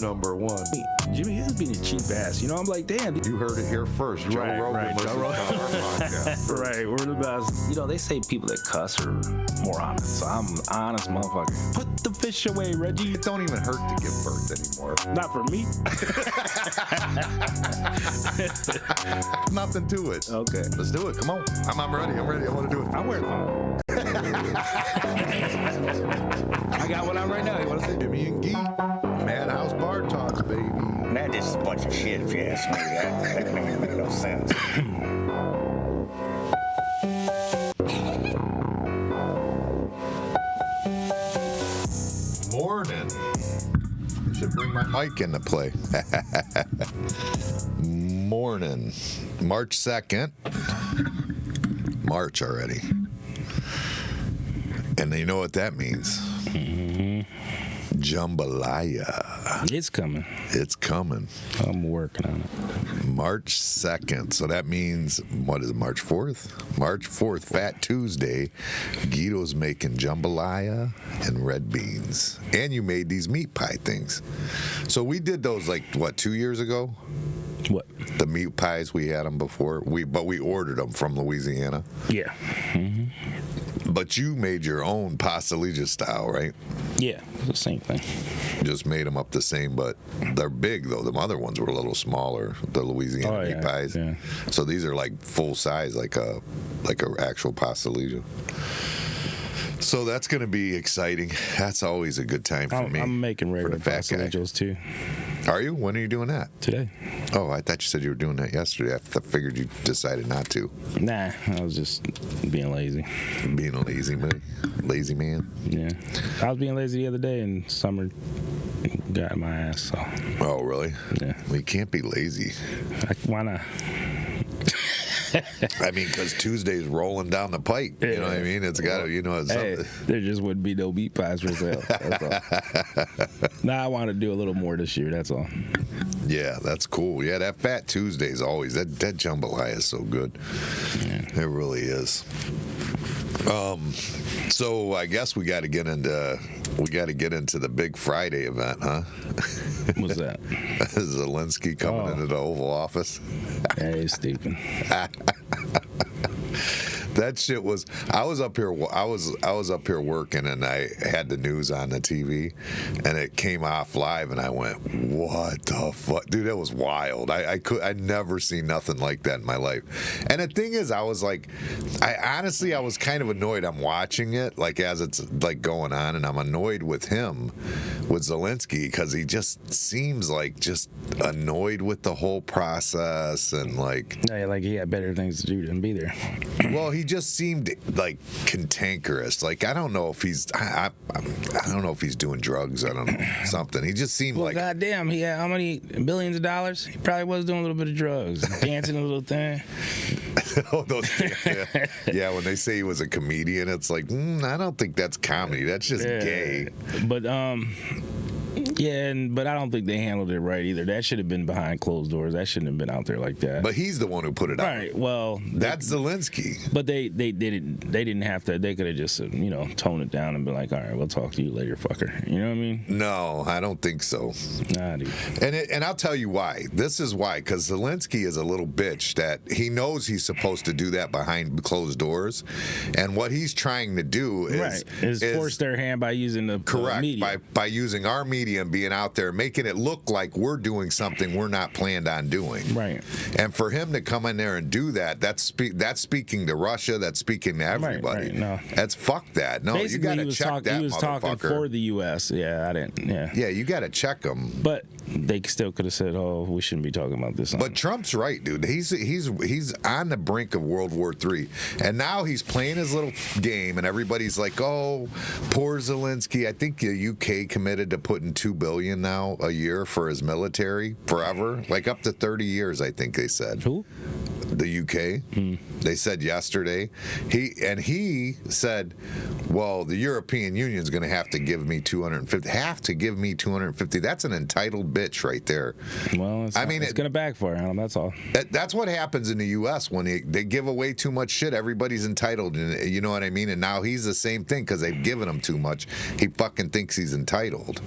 number one. Jimmy, he's being a cheap ass. You know, I'm like, damn. You heard it here first. Joe Rogan Joe Rogan. our podcast. Right, we're the best. You know, they say people that cuss are more honest. So I'm an honest motherfucker. Put the fish away, Reggie. It don't even hurt to give birth anymore. Not for me. Nothing to it. Okay. Let's do it. Come on. I'm ready. I want to do it. I'm wearing one. I got one on right now. You want to see? Jimmy and Gee. Madhouse Bar Talks, baby. That just a bunch of shit, if you ask me. That don't even make no sense. Morning. Should bring my mic into play. Morning. March 2nd. March already. And you know what that means? Jambalaya. It's coming. It's coming. I'm working on it. March 2nd. So that means, what is it, March 4th? March 4th, Fat Tuesday. Gito's making jambalaya and red beans. And you made these meat pie things. So we did those, like, what, 2 years ago? What? The meat pies, we had them before. But we ordered them from Louisiana. Yeah. Mm-hmm. But you made your own pastelilla style, right? Yeah, the same thing. Just made them up the same, but they're big, though. The other ones were a little smaller, the Louisiana meat pies. Yeah. So these are like full size, like a actual pastelilla. So that's going to be exciting. That's always a good time for me. I'm making regular pastelillas too. Are you? When are you doing that? Today. Oh, I thought you said you were doing that yesterday. I figured you decided not to. Nah, I was just being lazy. Being a lazy man? Yeah. I was being lazy the other day and Summer got my ass, so. Oh, really? Yeah. Well, you can't be lazy. Why not? I mean, because Tuesday's rolling down the pike. You know what I mean? It's got to, it's hey, something. There just wouldn't be no meat pies for sale. That's all. Nah, I want to do a little more this year. That's all. Yeah, that's cool. Yeah, that Fat Tuesday's always, that jambalaya is so good. Yeah. It really is. So I guess we got to get into the big Friday event, huh? What's that? Zelensky coming into the Oval Office. Yeah, he's stupid. That shit was. I was up here working, and I had the news on the TV, and it came off live, and I went, "What the fuck, dude? That was wild. I'd never seen nothing like that in my life." And the thing is, I was like, I was kind of annoyed. I'm watching it like as it's like going on, and I'm annoyed with him, with Zelensky, because he just seems like just annoyed with the whole process, and like, yeah, like he had better things to do than be there. Well, he just seemed like cantankerous. Like I don't know if he's I don't know if he's doing drugs. I don't know, something. He just seemed like. Goddamn, he had how many billions of dollars? He probably was doing a little bit of drugs, dancing a little thing. Oh, those. Yeah, when they say he was a comedian, it's like I don't think that's comedy. That's just gay. But yeah, but I don't think they handled it right either. That should have been behind closed doors. That shouldn't have been out there like that. But he's the one who put it out. Right. Well, that's Zelensky. But they didn't have to. They could have just toned it down and been like, all right, we'll talk to you later, fucker. You know what I mean? No, I don't think so. Nah, dude. And I'll tell you why. This is why. Because Zelensky is a little bitch that he knows he's supposed to do that behind closed doors, and what he's trying to do is force their hand by using the media. by using our media and being out there, making it look like we're doing something we're not planned on doing. Right. And for him to come in there and do that, that's speaking to Russia. That's speaking to everybody. Right. No. That's fuck that. No, basically, you got to check that. He was motherfucker. talking for the U.S. Yeah, I didn't. Yeah. Yeah, you got to check him. But they still could have said, "Oh, we shouldn't be talking about this." But Trump's right, dude. He's on the brink of World War III, and now he's playing his little game, and everybody's like, "Oh, poor Zelensky." I think the UK committed to putting $2 billion now a year for his military forever, like up to 30 years. I think they said. Who? the UK. They said yesterday. He said, well, the European Union's going to have to give me 250. Have to give me 250. That's an entitled bitch right there. Well, it's going to backfire on him. That's all. That's what happens in the U.S. when they give away too much shit. Everybody's entitled, and you know what I mean. And now he's the same thing because they've given him too much. He fucking thinks he's entitled.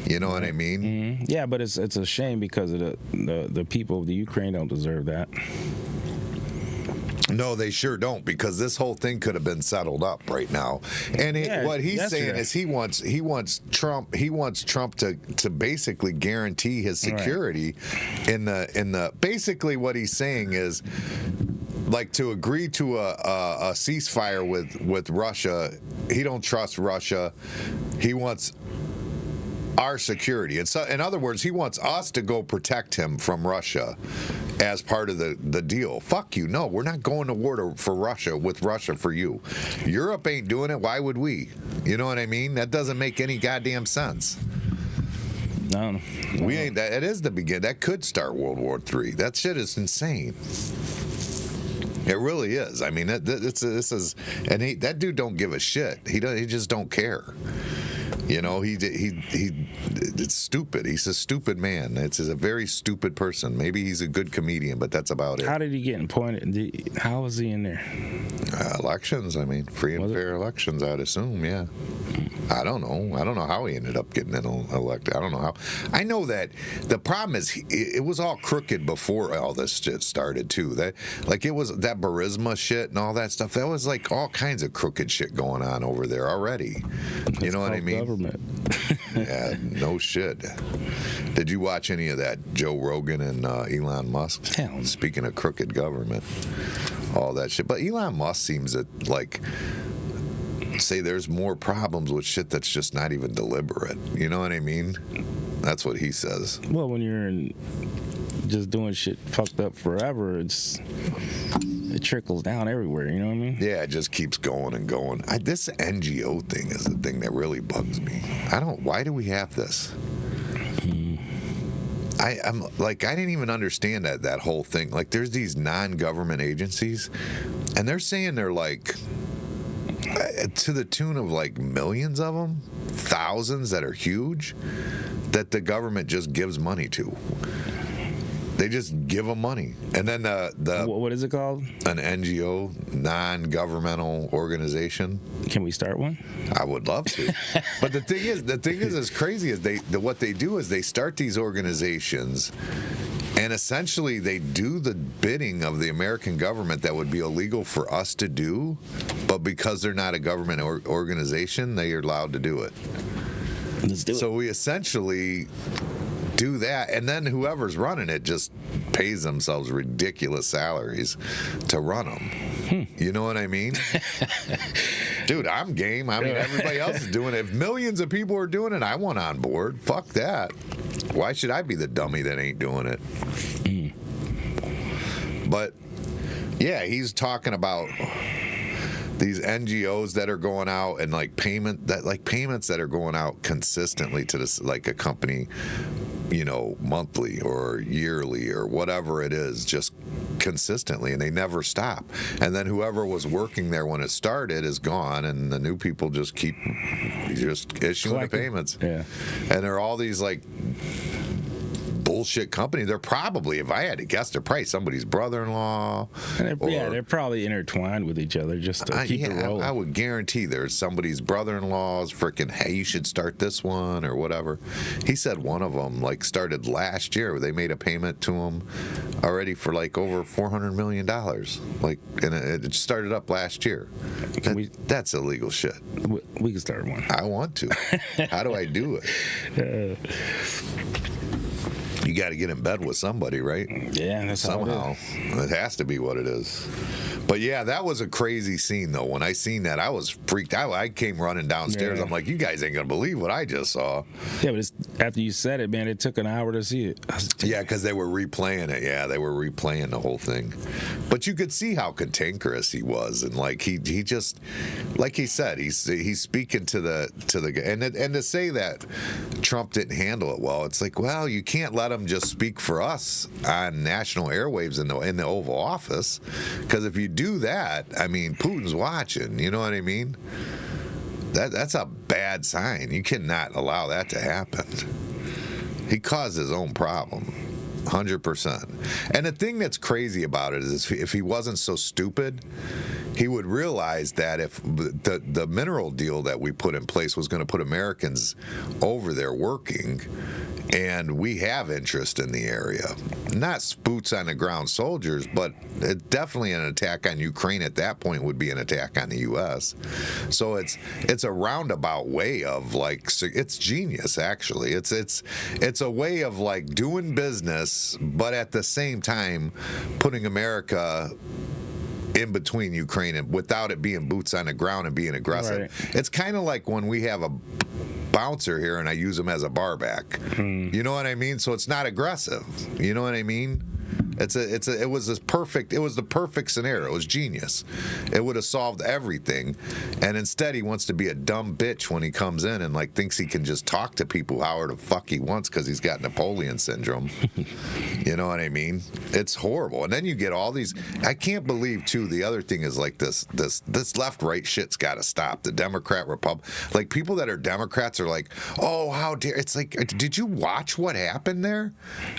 You know what I mean? Mm-hmm. Yeah, but it's a shame because of the people of the Ukraine don't deserve that. No, they sure don't, because this whole thing could have been settled up right now. And what he's saying is he wants Trump to basically guarantee his security in the basically what he's saying is like to agree to a ceasefire with Russia. He don't trust Russia. He wants our security. And so, in other words, he wants us to go protect him from Russia as part of the deal. Fuck you. No, we're not going to war with Russia for you. Europe ain't doing it. Why would we? You know what I mean? That doesn't make any goddamn sense. No. We ain't. That is the beginning. That could start World War III. That shit is insane. It really is. I mean, this is, and that dude don't give a shit. He just don't care. You know, it's stupid. He's a stupid man. It's a very stupid person. Maybe he's a good comedian, but that's about it. How did he get appointed? How was he in there? Elections. I mean, free and fair elections, I'd assume, yeah. I don't know how he ended up getting elected. I don't know how. I know that the problem is it was all crooked before all this shit started, too. It was that Burisma shit and all that stuff. That was like all kinds of crooked shit going on over there already. You know what I mean? Government. Yeah, no shit. Did you watch any of that Joe Rogan and Elon Musk? Hell. Speaking of crooked government, all that shit. But Elon Musk seems to say there's more problems with shit that's just not even deliberate. You know what I mean? That's what he says. Well, when you're just doing shit fucked up forever, it trickles down everywhere. You know what I mean? Yeah, it just keeps going and going. This NGO thing is the thing that really bugs me. Why do we have this? I'm like, I didn't even understand that whole thing. Like, there's these non-government agencies, and they're saying they're like, to the tune of like millions of them, thousands that are huge, that the government just gives money to. They just give them money. And then what is it called? An NGO, non-governmental organization. Can we start one? I would love to. But the thing is as crazy as what they do is they start these organizations, and essentially they do the bidding of the American government that would be illegal for us to do, but because they're not a government organization, they are allowed to do it. Let's do it. So we essentially do that, and then whoever's running it just pays themselves ridiculous salaries to run them. You know what I mean? Dude, I'm game. I mean, everybody else is doing it. If millions of people are doing it, I want on board. Fuck that. Why should I be the dummy that ain't doing it? But yeah, he's talking about these NGOs that are going out and payments that are going out consistently to this, like a company, you know, monthly or yearly or whatever it is, just consistently, and they never stop. And then whoever was working there when it started is gone, and the new people just keep issuing the payments. Yeah. And there are all these like bullshit company. They're probably, if I had to guess, they're probably somebody's brother-in-law. They're probably intertwined with each other just to keep it rolling. I would guarantee there's somebody's brother-in-law's freaking, hey, you should start this one or whatever. He said one of them started last year. They made a payment to him already for over $400 million. And it started up last year. That's illegal shit. We can start one. I want to. How do I do it? You got to get in bed with somebody, right? Yeah, that's somehow. How it is. It has to be what it is. But yeah, that was a crazy scene though. When I seen that, I was freaked out. I came running downstairs. Yeah. I'm like, you guys ain't gonna believe what I just saw. Yeah, but after you said it, man, it took an hour to see it. Yeah, because they were replaying it. Yeah, they were replaying the whole thing. But you could see how cantankerous he was, and like he just, like he said, he's speaking to the and to say that Trump didn't handle it well, it's like, well, you can't let him just speak for us on national airwaves in the Oval Office, because if you do that, I mean, Putin's watching. You know what I mean? That's a bad sign. You cannot allow that to happen. He caused his own problem, 100%. And the thing that's crazy about it is if he wasn't so stupid, he would realize that if the mineral deal that we put in place was going to put Americans over there working, and we have interest in the area. Not boots on the ground soldiers, but definitely an attack on Ukraine at that point would be an attack on the U.S. So it's a roundabout way of like, it's genius actually. It's a way of like doing business, but at the same time putting America in between Ukraine and without it being boots on the ground and being aggressive. Right. It's kind of like when we have a bouncer here and I use him as a bar back. You know what I mean? So it's not aggressive. You know what I mean? It was the perfect scenario. It was genius. It would have solved everything. And instead he wants to be a dumb bitch when he comes in and like thinks he can just talk to people however the fuck he wants because he's got Napoleon syndrome. You know what I mean? It's horrible. And then you get all these, I can't believe too, the other thing is like this left-right shit's gotta stop. The Democrat Republic, like people that are Democrats are like, oh, how dare, it's like, did you watch what happened there?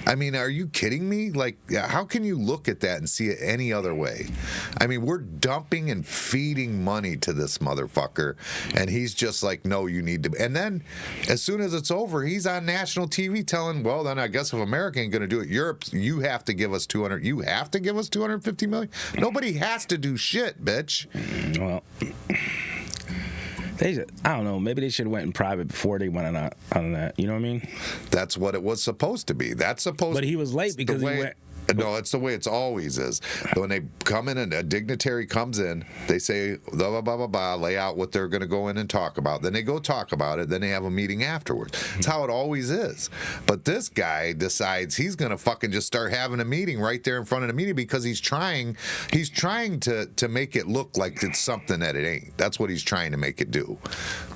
I mean, are you kidding me? Like, how can you look at that and see it any other way? I mean, we're dumping and feeding money to this motherfucker, and he's just like, no, you need to. And then, as soon as it's over, he's on national TV telling, well, then I guess if America ain't going to do it, Europe, you have to give us 200. You have to give us 250 million. Nobody has to do shit, bitch. Well, I don't know. Maybe they should have went in private before they went on that. You know what I mean? That's what it was supposed to be. But he was late because he went. No, it's the way it's always is. When they come in and a dignitary comes in, they say, blah, blah, blah, blah, blah, lay out what they're going to go in and talk about. Then they go talk about it. Then they have a meeting afterwards. That's how it always is. But this guy decides he's going to fucking just start having a meeting right there in front of the meeting because he's trying to make it look like it's something that it ain't. That's what he's trying to make it do.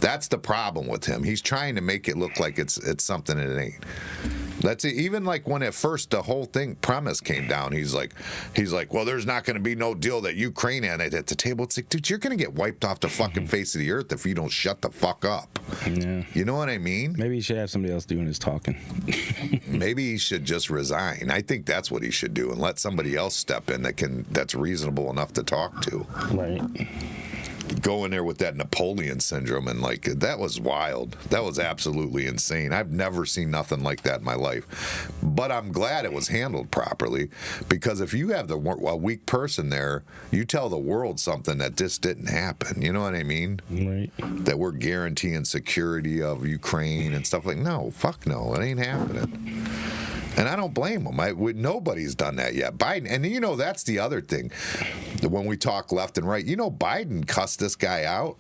That's the problem with him. He's trying to make it look like it's something that it ain't. That's it. Even like when at first the whole thing premise came down, he's like, well, there's not going to be no deal that Ukraine had at the table. It's like, dude, you're going to get wiped off the fucking face of the earth if you don't shut the fuck up. Yeah. You know what I mean? Maybe he should have somebody else doing his talking. Maybe he should just resign. I think that's what he should do and let somebody else step in that's reasonable enough to talk to. Right. Go in there with that Napoleon syndrome and like that was wild. That was absolutely insane. I've never seen nothing like that in my life. But I'm glad it was handled properly because if you have a weak person there, you tell the world something that just didn't happen. You know what I mean? Right. That we're guaranteeing security of Ukraine and stuff like. No, fuck no, it ain't happening. And I don't blame him. Nobody's done that yet. Biden, and you know, that's the other thing. When we talk left and right, you know, Biden cussed this guy out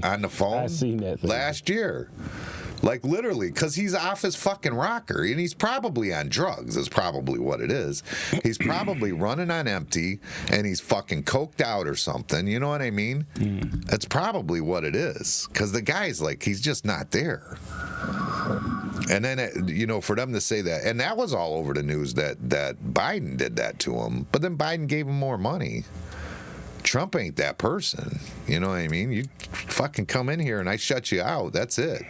on the phone I seen that last year. Like literally, because he's off his fucking rocker. And he's probably on drugs, is probably what it is. He's probably running on empty and he's fucking coked out or something. You know what I mean? That's probably what it is. Because the guy's like, he's just not there. And then, you know, for them to say that, and that was all over the news that Biden did that to him, but then Biden gave him more money. Trump ain't that person. You know what I mean? You fucking come in here and I shut you out. That's it.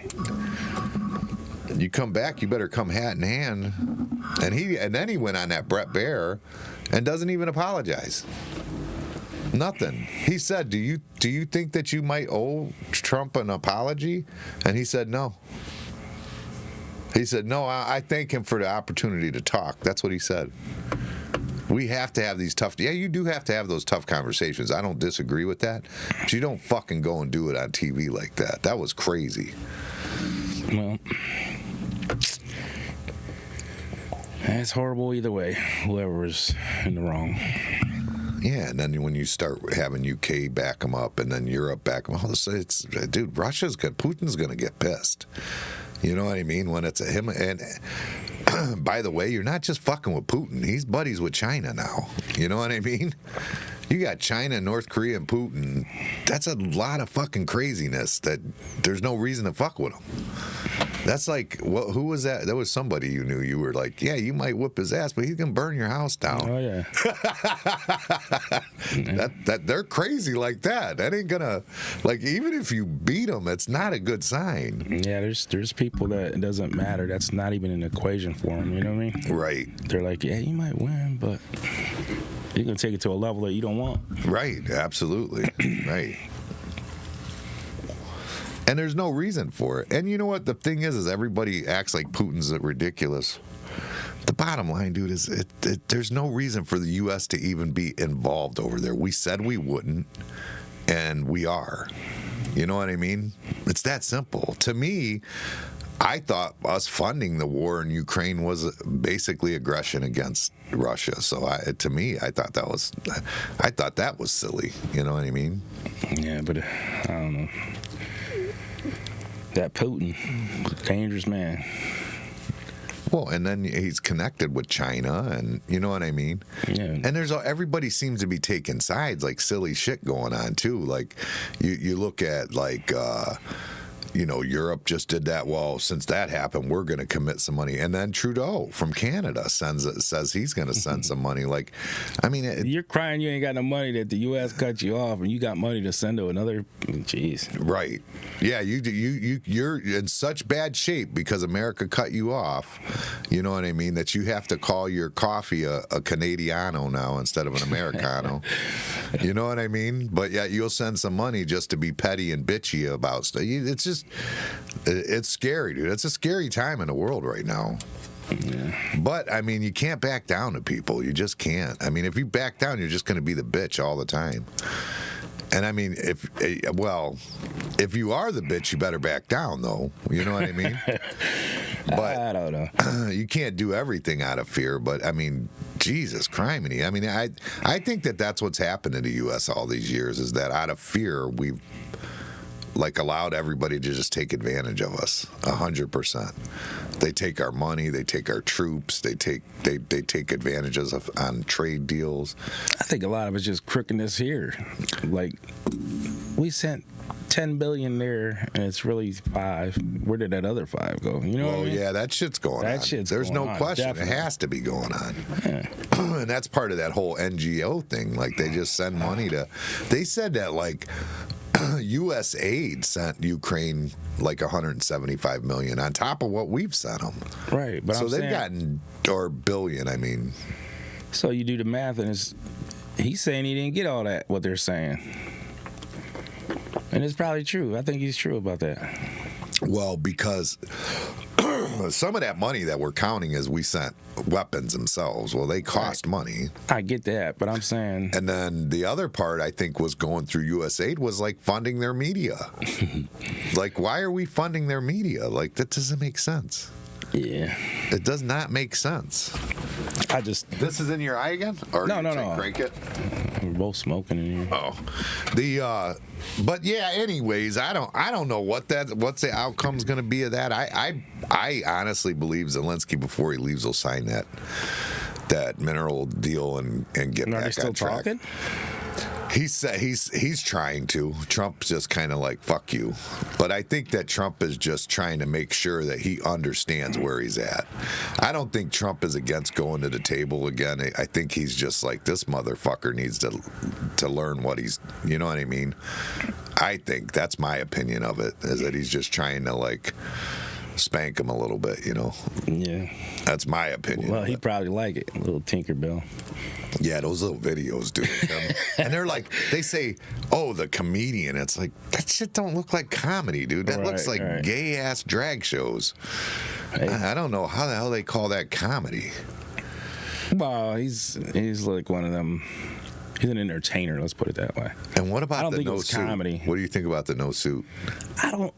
You come back, you better come hat in hand. And then he went on that Brett Baer and doesn't even apologize. Nothing. He said, do you think that you might owe Trump an apology? And he said no. He said, no, I thank him for the opportunity to talk. That's what he said. We have to have these you do have to have those tough conversations. I don't disagree with that. But you don't fucking go and do it on TV like that. That was crazy. Well, it's horrible either way, whoever's in the wrong. Yeah, and then when you start having UK back them up, and then Europe back them up, it's dude, Putin's gonna get pissed. You know what I mean? When it's him, and by the way, you're not just fucking with Putin. He's buddies with China now. You know what I mean? You got China, North Korea, and Putin. That's a lot of fucking craziness that there's no reason to fuck with him. That's like, who was that? That was somebody you knew. You were like, yeah, you might whip his ass, but he's gonna burn your house down. Oh yeah. that they're crazy like that. That ain't gonna, like, even if you beat them, it's not a good sign. Yeah, there's people that it doesn't matter. That's not even an equation for them. You know what I mean? Right. They're like, yeah, you might win, but you're gonna take it to a level that you don't want. Right. Absolutely. Right. And there's no reason for it. And you know what? The thing is everybody acts like Putin's ridiculous. The bottom line, dude, is there's no reason for the U.S. to even be involved over there. We said we wouldn't, and we are. You know what I mean? It's that simple. To me, I thought us funding the war in Ukraine was basically aggression against Russia. So to me, I thought that was silly. You know what I mean? Yeah, but I don't know. That Putin, dangerous man. Well, and then he's connected with China, and you know what I mean? Yeah. And everybody seems to be taking sides, like silly shit going on too. Like you look at like Europe just did that. Well, since that happened, we're going to commit some money. And then Trudeau from Canada says he's going to send some money. Like, I mean, you're crying you ain't got no money that the U.S. cut you off, and you got money to send to another. Jeez. Right. Yeah. You're in such bad shape because America cut you off. You know what I mean? That you have to call your coffee a Canadiano now instead of an Americano. You know what I mean? But yeah, you'll send some money just to be petty and bitchy about stuff. It's just. It's scary, dude. It's a scary time in the world right now. Yeah. But I mean, you can't back down to people. You just can't. I mean, if you back down, you're just going to be the bitch all the time. And I mean, if you are the bitch, you better back down, though. You know what I mean? But I don't know. You can't do everything out of fear. But I mean, Jesus, criminy. I mean, I think that's what's happened in the U.S. all these years is that out of fear we've allowed everybody to just take advantage of us 100%. They take our money, they take our troops, they take advantages on trade deals. I think a lot of it's just crookedness here. Like, we sent $10 billion there, and it's really $5 billion. Where did that other $5 billion go? You know what I mean? Yeah, that shit's going on. There's no question. Definitely. It has to be going on. Yeah. And that's part of that whole NGO thing. Like, they just send money to. They said that U.S. aid sent Ukraine like $175 million on top of what we've sent them. Right, but so they've gotten billion. I mean, so you do the math, and he's saying he didn't get all that. What they're saying, and it's probably true. I think he's true about that. Well, because some of that money that we're counting is we sent weapons themselves. Well, they cost money. I get that, but I'm saying. And then the other part I think was going through USAID was like funding their media. Like, why are we funding their media? Like, that doesn't make sense. Yeah. It does not make sense. This is in your eye again? Or no. Crank it? We're both smoking in here. Oh. But yeah, anyways, I don't know what's the outcome's going to be of that. I honestly believe Zelensky, before he leaves, will sign that mineral deal and get back on track. Are they still talking? He's trying to. Trump's just kind of like, fuck you. But I think that Trump is just trying to make sure that he understands where he's at. I don't think Trump is against going to the table again. I think he's just like, this motherfucker needs to learn what he's, you know what I mean? I think that's my opinion of it, is that he's just trying to like spank him a little bit, you know? Yeah. That's my opinion. Well, he probably like it, a little Tinkerbell. Yeah, those little videos, dude. And they're like, they say, oh, the comedian. It's like, that shit don't look like comedy, dude. That looks like gay-ass drag shows. Hey. I don't know how the hell they call that comedy. Well, he's like one of them. He's an entertainer, let's put it that way. And what about the no suit? I don't think it's comedy. What do you think about the no suit? I don't...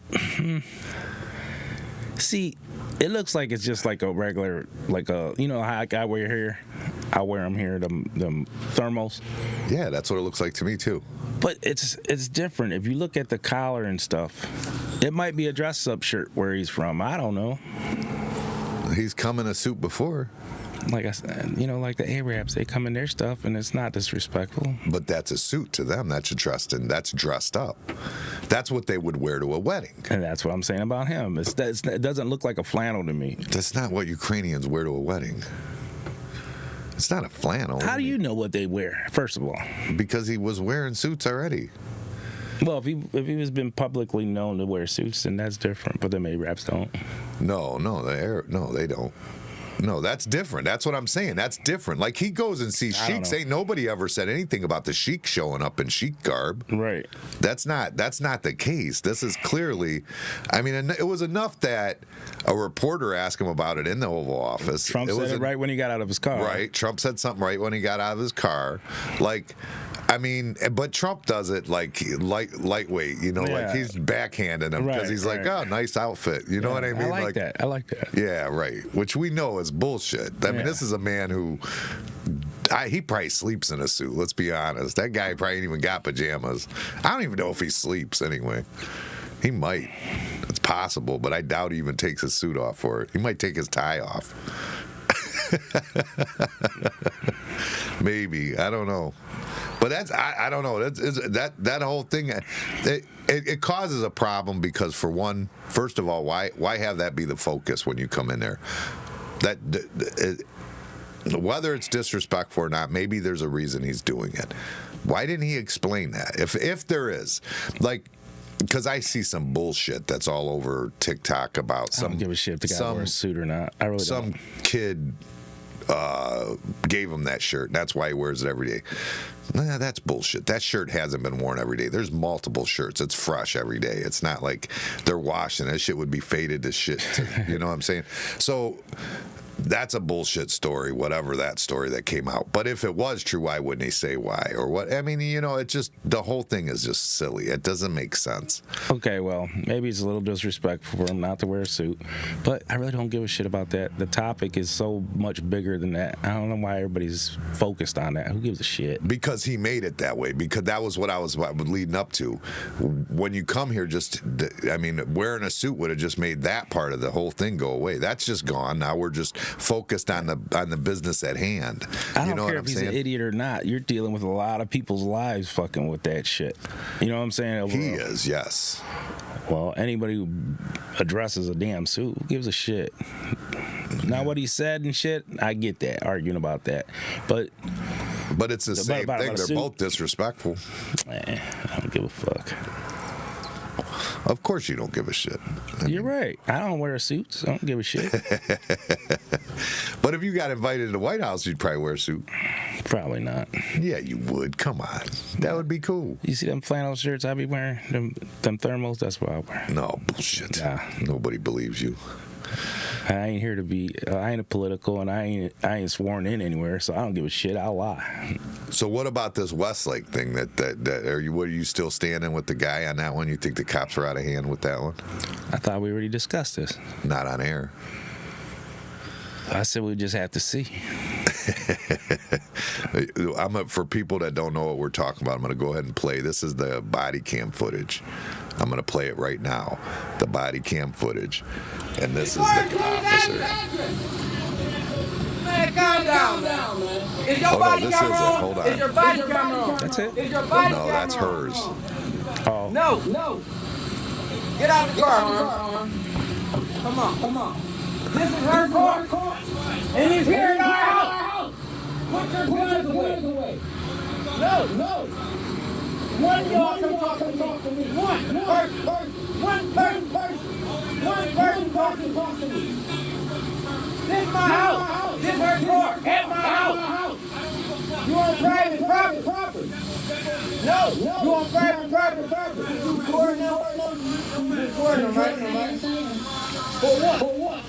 See, it looks like it's just like a regular, like a, you know how I wear here? I wear them here, them thermals. Yeah, that's what it looks like to me too. But it's different. If you look at the collar and stuff, it might be a dress-up shirt where he's from. I don't know. He's come in a suit before. Like I said, you know, like the Arabs, they come in their stuff, and it's not disrespectful. But that's a suit to them. That's that's dressed up. That's what they would wear to a wedding. And that's what I'm saying about him. It doesn't look like a flannel to me. That's not what Ukrainians wear to a wedding. It's not a flannel. How do you know what they wear, first of all? Because he was wearing suits already. Well, if he was been publicly known to wear suits, then that's different. But the Arabs don't. No, they don't. No, that's different. That's what I'm saying. That's different. Like, he goes and sees sheiks. Ain't nobody ever said anything about the sheik showing up in sheik garb. Right. That's not the case. This is clearly, I mean, it was enough that a reporter asked him about it in the Oval Office. Trump said it right when he got out of his car. Right. Trump said something right when he got out of his car. Like, I mean, but Trump does it like lightweight, you know, like he's backhanding him because he's like, oh, nice outfit. You know what I mean? I like that. I like that. Yeah, right. Which we know is bullshit. I mean, this is a man who, he probably sleeps in a suit. Let's be honest. That guy probably ain't even got pajamas. I don't even know if he sleeps anyway. He might. It's possible, but I doubt he even takes his suit off for it. He might take his tie off. Maybe. I don't know. But that's, I don't know. That whole thing, it causes a problem because, for one, first of all, why have that be the focus when you come in there? Whether it's disrespectful or not, maybe there's a reason he's doing it. Why didn't he explain that? If there is, like, because I see some bullshit that's all over TikTok about I don't give a shit if the guy wears a suit or not. I really don't. Some kid gave him that shirt. That's why he wears it every day. Nah, that's bullshit. That shirt hasn't been worn every day. There's multiple shirts. It's fresh every day. It's not like they're washing it. That shit would be faded to shit. You know what I'm saying? So that's a bullshit story, whatever that story that came out. But if it was true, why wouldn't he say why or what? I mean, you know, it just, the whole thing is just silly. It doesn't make sense. Okay, well, maybe it's a little disrespectful for him not to wear a suit, but I really don't give a shit about that. The topic is so much bigger than that. I don't know why everybody's focused on that. Who gives a shit? Because he made it that way. Because that was what I was leading up to. When you come here, I mean, wearing a suit would have just made that part of the whole thing go away. That's just gone. Now we're just focused on the business at hand. I don't care if he's an idiot or not. You're dealing with a lot of people's lives fucking with that shit. You know what I'm saying? Overall. He is, yes. Well, anybody who addresses a damn suit, who gives a shit? Now, what he said and shit, I get that, arguing about that. But it's the same thing. They're both disrespectful. I don't give a fuck. Of course you don't give a shit. You're right. I don't wear suits. I don't give a shit. But if you got invited to the White House, you'd probably wear a suit. Probably not. Yeah, you would. Come on. That would be cool. You see them flannel shirts I be wearing? Them thermals? That's what I wear. No, bullshit. Nah. Nobody believes you. I ain't here to be. I ain't a political, and I ain't sworn in anywhere, so I don't give a shit. I'll lie. So what about this Westlake thing? What are you still standing with the guy on that one? You think the cops are out of hand with that one? I thought we already discussed this. Not on air. I said we just have to see. For people that don't know what we're talking about, I'm going to go ahead and play. This is the body cam footage. I'm going to play it right now. The body cam footage. And this is the officer. Man, calm down, man. Is your body camera on? Hold on. Is your body camera on? That's it? Is your body No, that's hers. Oh. No. Get out of the car, man. Come on. This is her car. And he's here in our house. Put your guns away. No. One of y'all come talk to me. One person talk to me. This is my house. This is her car. At my house. You on private property. No. You on private property. You recording them, right? For what?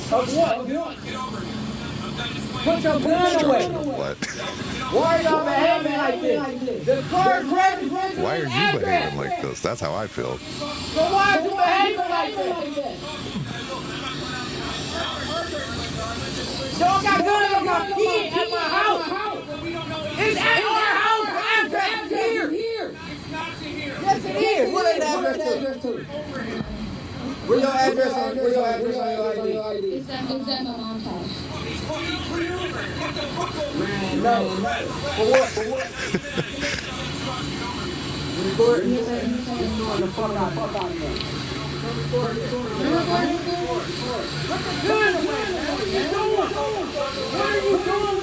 Of what? Put your gun away. What? Why are y'all behaving like this? The car's ready. Why are you behaving like this? That's how I feel. So why are you behaving like this? Y'all got guns on my kid at my house. address to? Where your address on? Where your address on your ID? It's at my mom's house. Man, no. For what? Recording the fuck out of me. What the gun away, man? What are you doing? What are you doing?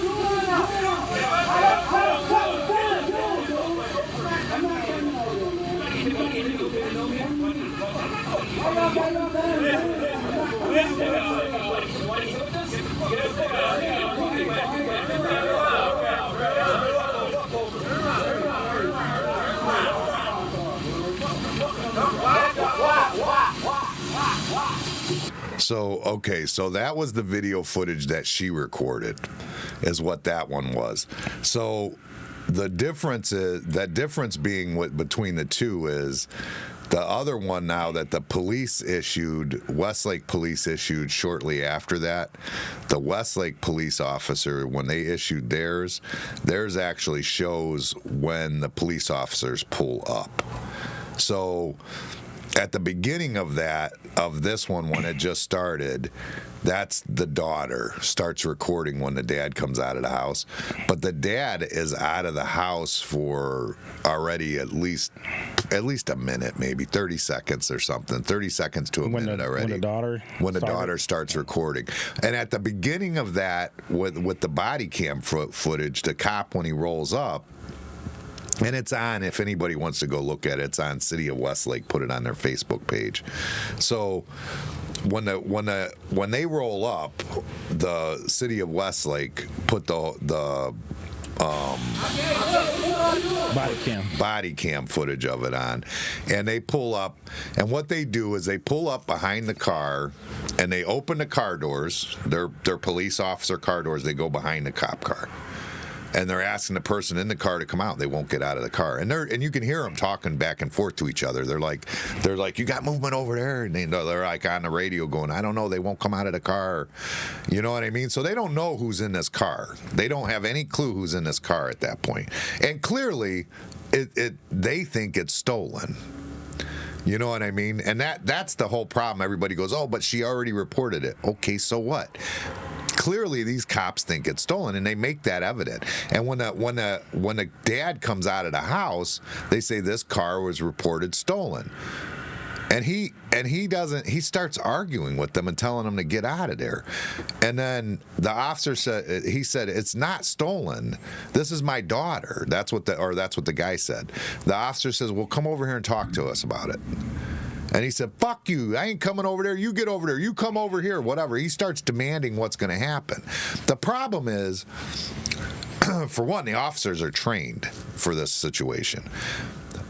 So that was the video footage that she recorded, is what that one was. So the difference is, that difference being between the two is the other one now that the police issued, Westlake police issued shortly after that, the Westlake police officer, when they issued theirs actually shows when the police officers pull up. So at the beginning of this one, when it just started, that's the daughter starts recording when the dad comes out of the house. But the dad is out of the house for already at least a minute, maybe 30 seconds or something, 30 seconds to a minute already. When the daughter starts recording. And at the beginning of that, with the body cam footage, the cop, when he rolls up, and it's on, if anybody wants to go look at it, it's on City of Westlake, put it on their Facebook page. So when they roll up, the City of Westlake put the body cam footage of it on, and they pull up, and what they do is they pull up behind the car and they open the car doors, their police officer car doors, they go behind the cop car. And they're asking the person in the car to come out. They won't get out of the car, and you can hear them talking back and forth to each other. They're like, you got movement over there, and they're like on the radio going, I don't know, they won't come out of the car. You know what I mean? So they don't know who's in this car. They don't have any clue who's in this car at that point. And clearly, they think it's stolen. You know what I mean? And that's the whole problem. Everybody goes, oh, but she already reported it. Okay, so what? Clearly, these cops think it's stolen, and they make that evident. And when the dad comes out of the house, they say this car was reported stolen. And he starts arguing with them and telling them to get out of there. And then the officer said, it's not stolen. This is my daughter. That's what the guy said. The officer says, well, come over here and talk to us about it. And he said, fuck you, I ain't coming over there, you get over there, you come over here, whatever. He starts demanding what's going to happen. The problem is, for one, the officers are trained for this situation.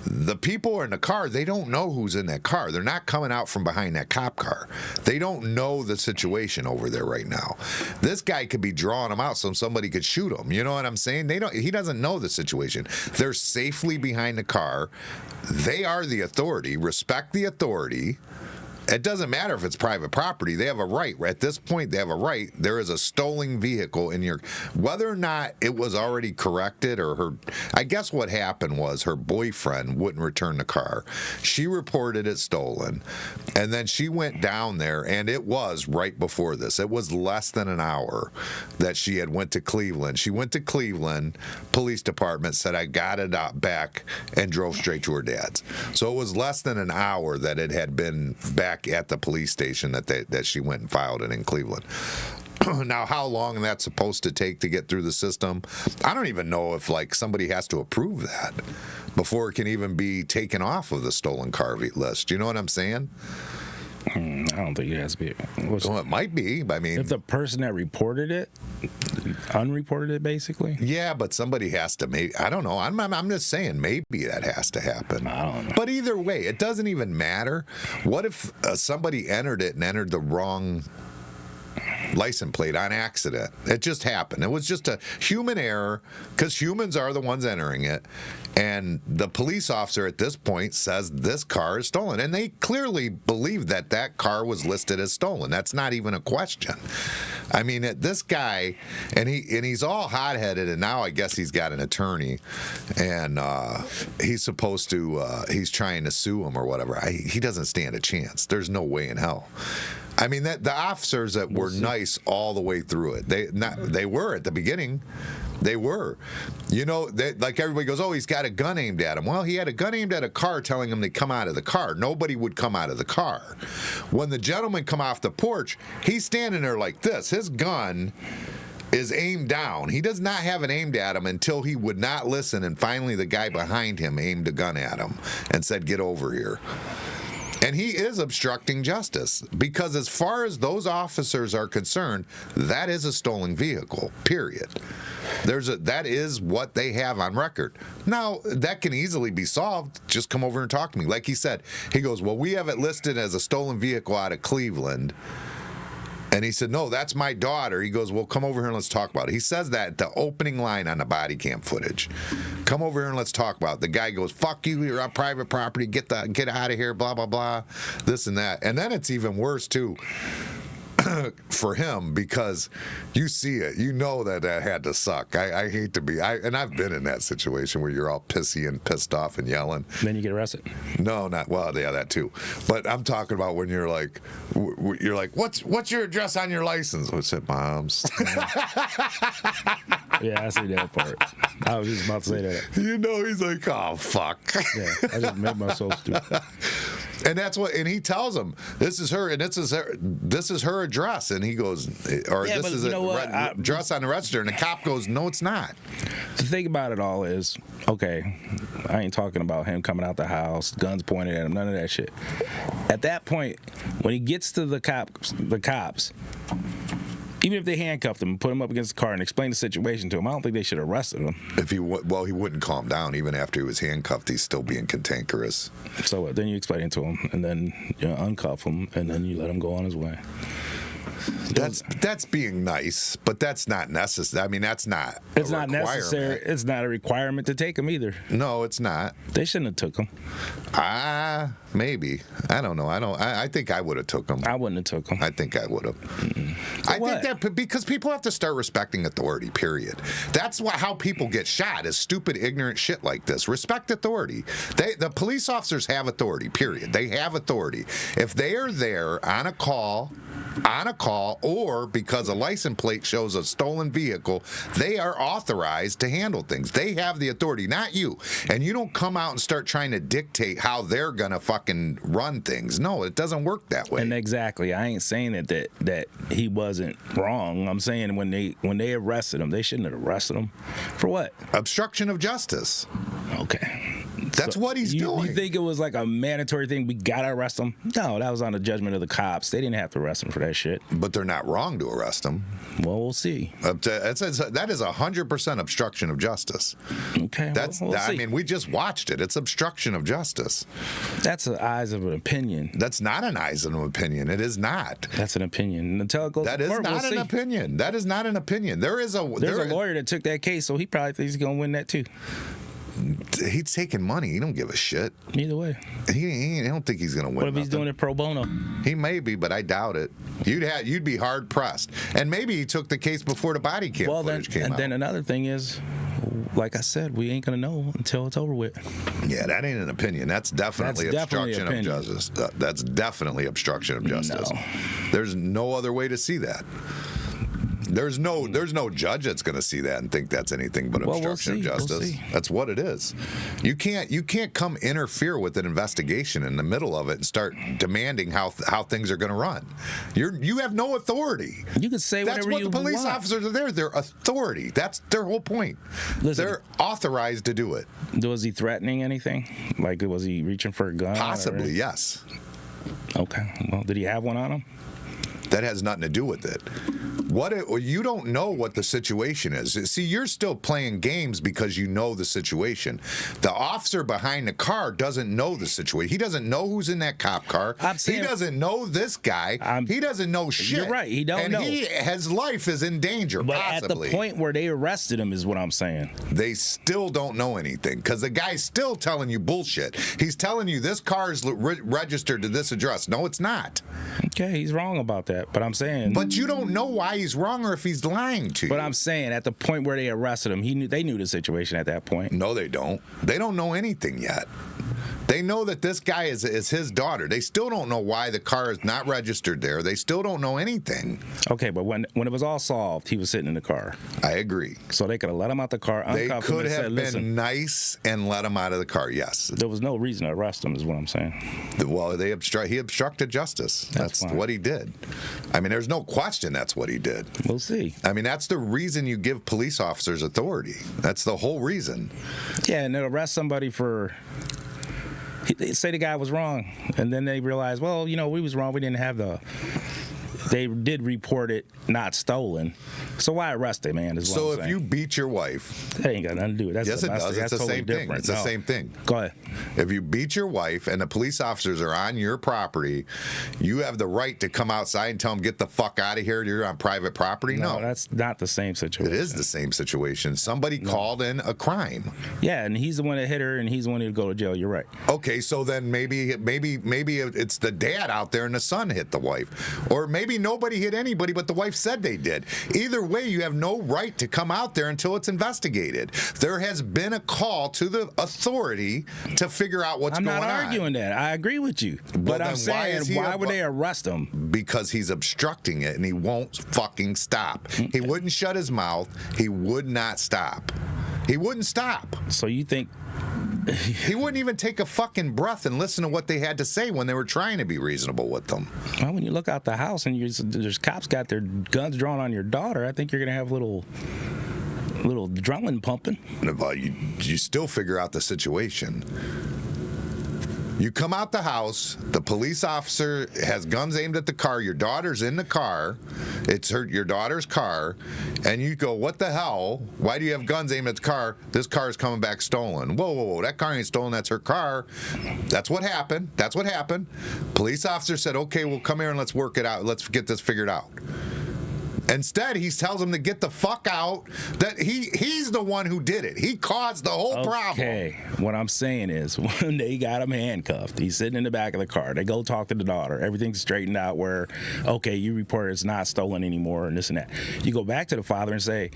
The people are in the car, they don't know who's in that car. They're not coming out from behind that cop car. They don't know the situation over there right now. This guy could be drawing them out so somebody could shoot him. You know what I'm saying? He doesn't know the situation. They're safely behind the car. They are the authority. Respect the authority. It doesn't matter if it's private property. They have a right. At this point, they have a right. There is a stolen vehicle in your... Whether or not it was already corrected or her... I guess what happened was her boyfriend wouldn't return the car. She reported it stolen. And then she went down there, and it was right before this. It was less than an hour that she had went to Cleveland. She went to Cleveland. Police department said, I got it out back, and drove straight to her dad's. So it was less than an hour that it had been back at the police station that she went and filed it in Cleveland. Now, how long that's supposed to take to get through the system, I don't even know if somebody has to approve that before it can even be taken off of the stolen car list. You know what I'm saying? I don't think it has to be. Well, it might be. I mean, if the person that reported it, unreported it, basically. Yeah, but somebody has to. Maybe I don't know. I'm just saying maybe that has to happen. I don't know. But either way, it doesn't even matter. What if somebody entered it and entered the wrong license plate on accident. It just happened. It was just a human error because humans are the ones entering it. And the police officer at this point says this car is stolen. And they clearly believe that that car was listed as stolen. That's not even a question. I mean, this guy, and he's all hot-headed, and now I guess he's got an attorney, and he's supposed to, he's trying to sue him or whatever. He doesn't stand a chance. There's no way in hell. I mean, the officers that were nice all the way through it, they were at the beginning. They were. You know, like everybody goes, oh, he's got a gun aimed at him. Well, he had a gun aimed at a car telling him to come out of the car. Nobody would come out of the car. When the gentleman come off the porch, he's standing there like this. His gun is aimed down. He does not have it aimed at him until he would not listen, and finally the guy behind him aimed a gun at him and said, get over here. And he is obstructing justice because as far as those officers are concerned, that is a stolen vehicle, period. That is what they have on record. Now, that can easily be solved. Just come over and talk to me. Like he said, he goes, well, we have it listed as a stolen vehicle out of Cleveland. And he said, no, that's my daughter. He goes, well, come over here and let's talk about it. He says that at the opening line on the body cam footage. Come over here and let's talk about it. The guy goes, fuck you, you're on private property, get out of here, blah, blah, blah, this and that. And then it's even worse, too, for him, because you see it. You know that had to suck. I hate to be, and I've been in that situation where you're all pissy and pissed off and yelling. Then you get arrested. No, not, well, yeah, that too. But I'm talking about when you're like, what's your address on your license? What's it, Mom's? Yeah, I see that part. I was just about to say that. You know, he's like, oh, fuck. Yeah, I just made myself stupid. And that's what, and he tells him, this is her, and this is her address. And he goes, or yeah, this is an address on the register. And the cop goes, no, it's not. The thing about it all is, okay, I ain't talking about him coming out the house, guns pointed at him, none of that shit. At that point, when he gets to the cops, even if they handcuffed him and put him up against the car and explained the situation to him, I don't think they should have arrested him. He wouldn't calm down. Even after he was handcuffed, he's still being cantankerous. So then you explain it to him, and then you uncuff him, and then you let him go on his way. That's being nice, but that's not necessary. I mean, that's not. It's not necessary. It's not a requirement to take him either. No, it's not. They shouldn't have took him. Maybe. I don't know. I think I would have took him. I wouldn't have took him. I think I would have. I think that because people have to start respecting authority. Period. That's how people get shot is stupid, ignorant shit like this. Respect authority. The police officers have authority. Period. They have authority. If they are there on a call, or because a license plate shows a stolen vehicle, they are authorized to handle things. They have the authority, not you. And you don't come out and start trying to dictate how they're gonna fucking run things. No, it doesn't work that way. And exactly, I ain't saying that he wasn't wrong. I'm saying when they arrested him, they shouldn't have arrested him. For what? Obstruction of justice. Okay. That's what he's doing. You think it was like a mandatory thing? We gotta arrest him? No, that was on the judgment of the cops. They didn't have to arrest him for that shit. But they're not wrong to arrest him. Well, we'll see. That is 100% obstruction of justice. Okay, we'll see. I mean, we just watched it. It's obstruction of justice. That's the eyes of an opinion. That's not an eyes of an opinion. It is not. That's an opinion. Until it goes that to court, is not an opinion. That is not an opinion. There's a lawyer that took that case, so he probably thinks he's gonna win that too. He's taking money. He don't give a shit. Either way. I don't think he's going to win. What if he's doing it pro bono? He may be, but I doubt it. You'd be hard pressed. And maybe he took the case before the body cam footage came out. And then another thing is, like I said, we ain't going to know until it's over with. Yeah, that ain't an opinion. That's definitely obstruction of justice. That's definitely obstruction of justice. No. There's no other way to see that. There's no judge that's going to see that and think that's anything but obstruction of justice. We'll see. That's what it is. You can't come interfere with an investigation in the middle of it and start demanding how things are going to run. You have no authority. You can say whatever you want. That's what the police officers are there. They're authority. That's their whole point. Listen, they're authorized to do it. Was he threatening anything? Like, was he reaching for a gun? Possibly, yes. Okay. Well, did he have one on him? That has nothing to do with it. You don't know what the situation is. See, you're still playing games because you know the situation. The officer behind the car doesn't know the situation. He doesn't know who's in that cop car. He doesn't know this guy. He doesn't know shit. You're right. He don't know. And his life is in danger, but possibly. At the point where they arrested him is what I'm saying. They still don't know anything because the guy's still telling you bullshit. He's telling you this car is registered to this address. No, it's not. Okay, he's wrong about that, but I'm saying. But you don't know why he's wrong or if he's lying to you. But I'm saying at the point where they arrested him, they knew the situation at that point. No, they don't. They don't know anything yet. They know that this guy is his daughter. They still don't know why the car is not registered there. They still don't know anything. Okay, but when it was all solved, he was sitting in the car. I agree. So they could have let him out the car, they uncuffed could him, have been nice and let him out of the car. Yes. There was no reason to arrest him, is what I'm saying. Well, he obstructed justice. That's what he did. I mean, there's no question that's what he did. We'll see. I mean, that's the reason you give police officers authority. That's the whole reason. Yeah, and they'll arrest somebody for. Say the guy was wrong, and then they realize, well, we was wrong. We didn't have They did report it not stolen. So why arrest him, man? So if you beat your wife, that ain't got nothing to do with it. Yes, it does. It's the same thing. It's the same thing. Go ahead. If you beat your wife and the police officers are on your property, you have the right to come outside and tell them, get the fuck out of here. You're on private property. No, that's not the same situation. It is the same situation. Somebody called in a crime. Yeah, and he's the one that hit her, and he's the one who'd go to jail. You're right. Okay, so then maybe it's the dad out there and the son hit the wife, or maybe nobody hit anybody, but the wife said they did. Either way, you have no right to come out there until it's investigated. There has been a call to the authority to figure out what's going on. I'm not arguing that. I agree with you. But I'm saying, why would they arrest him? Because he's obstructing it and he won't fucking stop. He wouldn't shut his mouth. He would not stop. He wouldn't stop. So you think he wouldn't even take a fucking breath and listen to what they had to say when they were trying to be reasonable with them. Well, when you look out the house and there's cops got their guns drawn on your daughter, I think you're going to have little adrenaline pumping. But you still figure out the situation. You come out the house, the police officer has guns aimed at the car, your daughter's in the car, it's your daughter's car, and you go, what the hell? Why do you have guns aimed at the car? This car is coming back stolen. Whoa, that car ain't stolen, that's her car. That's what happened. Police officer said, okay, well, come here and let's work it out. Let's get this figured out. Instead, he tells him to get the fuck out. That he's the one who did it. He caused the whole problem. Okay, what I'm saying is, when they got him handcuffed, he's sitting in the back of the car. They go talk to the daughter. Everything's straightened out where, okay, you reported it's not stolen anymore and this and that. You go back to the father and say,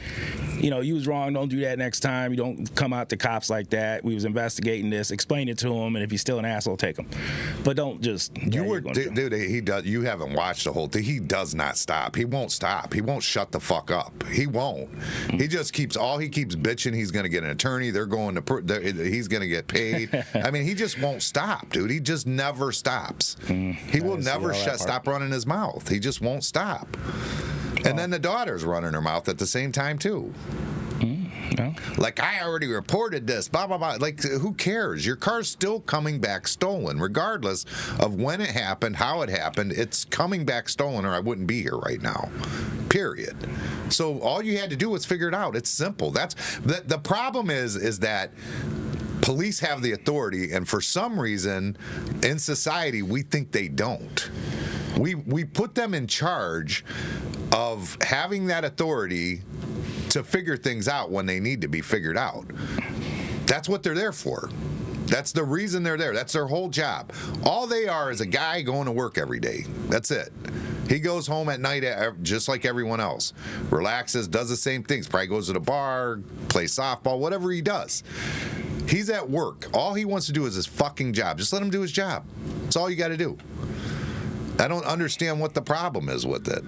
you was wrong. Don't do that next time. You don't come out to cops like that. We was investigating this. Explain it to him, and if he's still an asshole, take him. But don't just. Dude, he does. You haven't watched the whole thing. He does not stop. He won't stop. He won't shut the fuck up. He won't. He just keeps bitching. He's going to get an attorney. They're going to. He's going to get paid. I mean, he just won't stop, dude. He just never stops. He will never stop running his mouth. He just won't stop. And then the daughter's running her mouth at the same time too. No. Like, I already reported this, blah, blah, blah. Like, who cares? Your car's still coming back stolen, regardless of when it happened, how it happened. It's coming back stolen, or I wouldn't be here right now. Period. So all you had to do was figure it out. It's simple. That's the problem is that police have the authority, and for some reason in society we think they don't. We put them in charge of having that authority to figure things out when they need to be figured out. That's what they're there for. That's the reason they're there. That's their whole job. All they are is a guy going to work every day. That's it. He goes home at night just like everyone else. Relaxes, does the same things. Probably goes to the bar, plays softball, whatever he does. He's at work. All he wants to do is his fucking job. Just let him do his job. That's all you got to do. I don't understand what the problem is with it.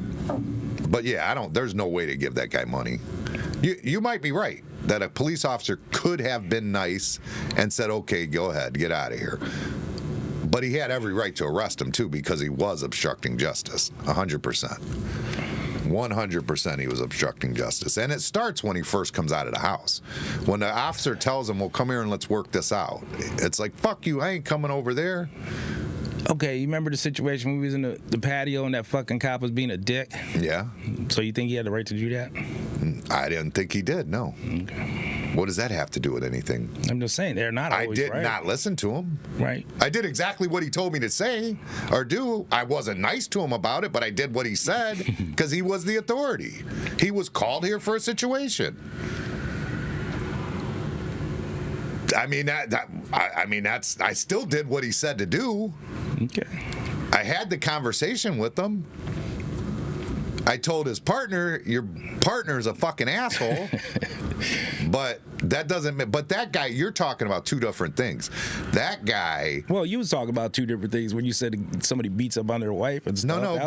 But yeah, there's no way to give that guy money. You might be right that a police officer could have been nice and said, okay, go ahead, get out of here. But he had every right to arrest him, too, because he was obstructing justice, 100%. 100% he was obstructing justice. And it starts when he first comes out of the house. When the officer tells him, well, come here and let's work this out. It's like, fuck you, I ain't coming over there. Okay, you remember the situation when we was in the patio and that fucking cop was being a dick? Yeah. So you think he had the right to do that? I didn't think he did, no. Okay. What does that have to do with anything? I'm just saying, they're not always I did right. not listen to him. Right. I did exactly what he told me to say or do. I wasn't nice to him about it, but I did what he said because he was the authority. He was called here for a situation. I mean, I still did what he said to do. Okay. I had the conversation with him. I told his partner, your partner's a fucking asshole. But that doesn't. But that guy, you're talking about two different things. That guy. Well, you was talking about two different things when you said somebody beats up on their wife and stuff.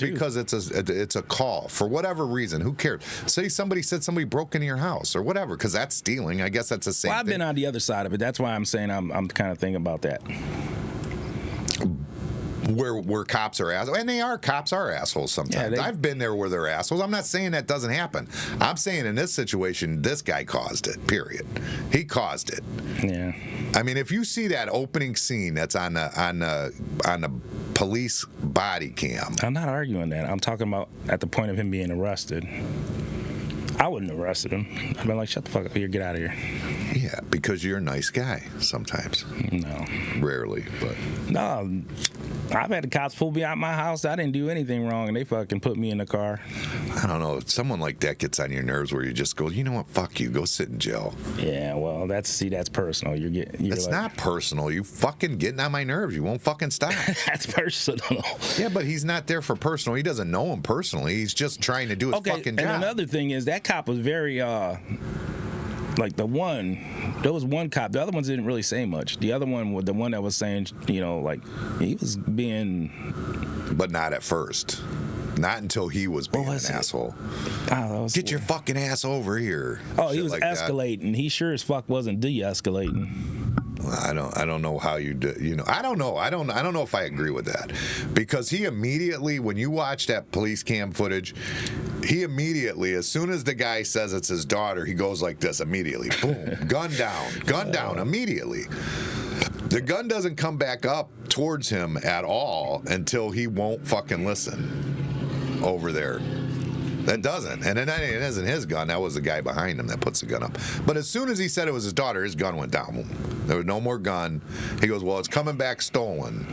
Because it's a call for whatever reason. Who cares? Say somebody said somebody broke into your house or whatever, because that's stealing. I guess that's the same. Well, I've thing. been on the other side of it. That's why I'm saying I'm kind of thinking about that. Where cops are assholes, and cops are assholes sometimes. Yeah, I've been there where they're assholes. I'm not saying that doesn't happen. I'm saying in this situation, this guy caused it. Period. He caused it. Yeah. I mean, if you see that opening scene that's on the police body cam, I'm not arguing that. I'm talking about at the point of him being arrested. I wouldn't have arrested him. I'd been like, shut the fuck up here, get out of here. Yeah, because you're a nice guy sometimes. No. Rarely, but. No, I've had the cops pull me out my house. I didn't do anything wrong, and they fucking put me in the car. I don't know. Someone like that gets on your nerves where you just go, you know what, fuck you, go sit in jail. Yeah, well, that's personal. It's like, not personal. You fucking getting on my nerves. You won't fucking stop. That's personal. Yeah, but he's not there for personal. He doesn't know him personally. He's just trying to do his fucking job. And another thing is that cop was very like there was one cop. The other ones didn't really say much. The other one was the one that was saying, like he was being, but not at first. Not until he was being an asshole. Get your fucking ass over here. Oh, he was like escalating. He sure as fuck wasn't de-escalating. I don't know how you do. I don't know. I don't know if I agree with that, because he immediately, when you watch that police cam footage, he immediately, as soon as the guy says it's his daughter, he goes like this immediately. Boom, gun down immediately. The gun doesn't come back up towards him at all until he won't fucking listen over there. That doesn't. And then it isn't his gun. That was the guy behind him that puts the gun up. But as soon as he said it was his daughter, his gun went down. There was no more gun. He goes, well, it's coming back stolen.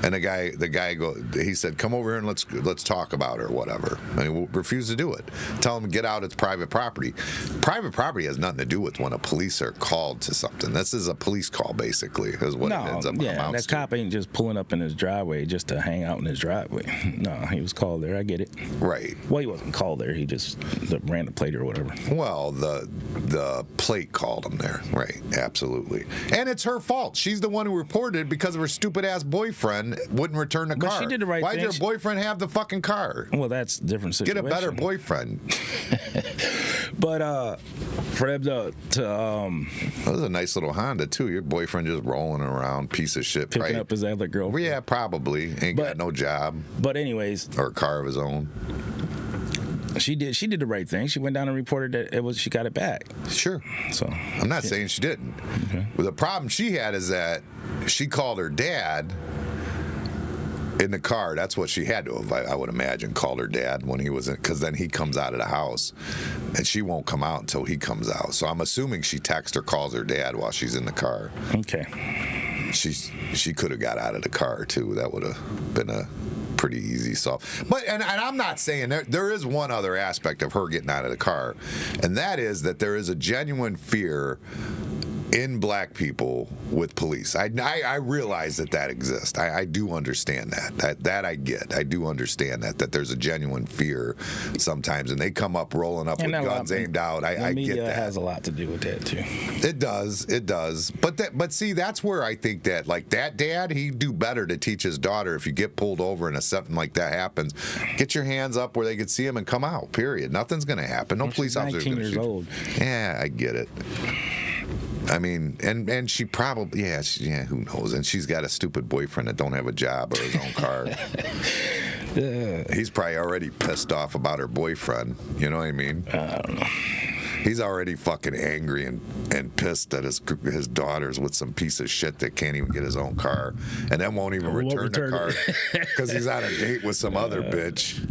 And the guy he said, come over here and let's talk about it or whatever. And he refused to do it. Tell him to get out, it's private property. Private property has nothing to do with when a police are called to something. This is a police call, basically, is what it ends up amounts that cop ain't just pulling up in his driveway just to hang out in his driveway. No, he was called there. I get it. Right. Well, he wasn't called there. He just ran the plate or whatever. Well, the plate called him there. Right. Absolutely. And it's her fault. She's the one who reported it because of her stupid ass boyfriend wouldn't return the car. But she did the right thing. Why'd your boyfriend have the fucking car? Well, that's a different situation. Get a better boyfriend. But for them to that was a nice little Honda too. Your boyfriend just rolling around, piece of shit, picking up his other girlfriend. Yeah, probably ain't got no job. But anyways, or a car of his own. She did the right thing. She went down and reported that she got it back. Sure. So I'm not saying she didn't. Okay. Well, the problem she had is that she called her dad in the car. That's what she had to have, I would imagine, called her dad when he was in, because then he comes out of the house and she won't come out until he comes out. So I'm assuming she texts or calls her dad while she's in the car. Okay. She could have got out of the car too. That would have been a pretty easy solve. But and I'm not saying there is one other aspect of her getting out of the car, and that is that there is a genuine fear in black people with police. I realize that exists. I do understand that I get. I do understand that there's a genuine fear sometimes, and they come up rolling up with guns aimed out. I get that. Media has a lot to do with that too. It does. But see, that's where I think that, like, that dad, he'd do better to teach his daughter, if you get pulled over and something like that happens, get your hands up where they can see him and come out. Period. Nothing's gonna happen. No police officer. 19 years old. Yeah, I get it. I mean, and she probably, who knows? And she's got a stupid boyfriend that don't have a job or his own car. Yeah. He's probably already pissed off about her boyfriend. You know what I mean? I don't know. He's already fucking angry and pissed that his daughter's with some piece of shit that can't even get his own car, and then won't even return the car because he's on a date with some other bitch,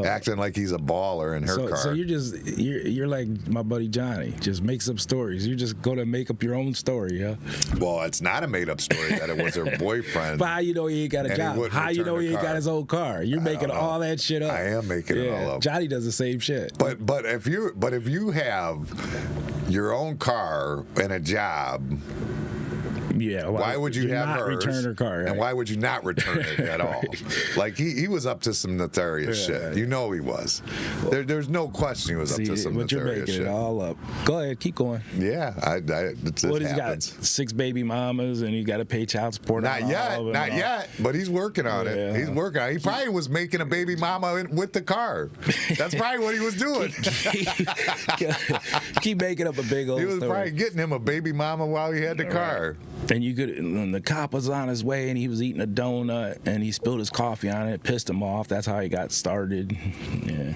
acting like he's a baller in her car. So you're like my buddy Johnny, just makes up stories. You're just gonna make up your own story, huh? Well, it's not a made up story that it was her boyfriend. But how you know he ain't got a job? How you know he ain't got his own car? You're making all that shit up. I am making it all up. Johnny does the same shit. But if you have your own car and a job, yeah, why would you have not hers? Return her car, right? And why would you not return it at all? Like he was up to some nefarious shit. You know he was. There's no question he was up to some but you're nefarious making shit. it all up. Go ahead, keep going. Yeah, What he's got 6 baby mamas and he got to pay child support. Not yet. But he's working on it. He's working on it. He probably was making a baby mama with the car. That's probably what he was doing. Keep making up a big old. He was story. probably getting him a baby mama while he had the car. And and the cop was on his way and he was eating a donut and he spilled his coffee on it, pissed him off. That's how he got started. Yeah.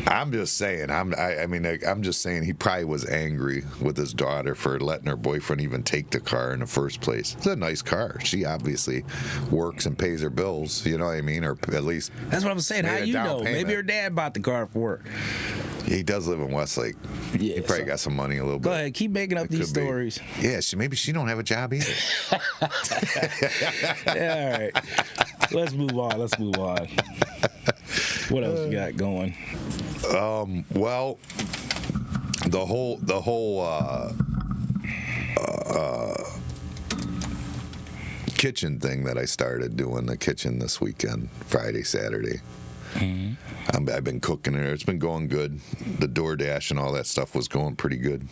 I'm just saying. I'm just saying he probably was angry with his daughter for letting her boyfriend even take the car in the first place. It's a nice car. She obviously works and pays her bills. You know what I mean? Or at least. That's what I'm saying. How you know? Payment. Maybe her dad bought the car for her. He does live in Westlake. Yeah, he probably got some money a little bit. Go ahead, keep making up these stories. Yeah, maybe she don't have a job either. Yeah, all right. Let's move on. What else you got going? Well, the whole kitchen thing that I started doing, the kitchen this weekend, Friday, Saturday. Mm-hmm. I've been cooking it. It's been going good. The DoorDash and all that stuff was going pretty good.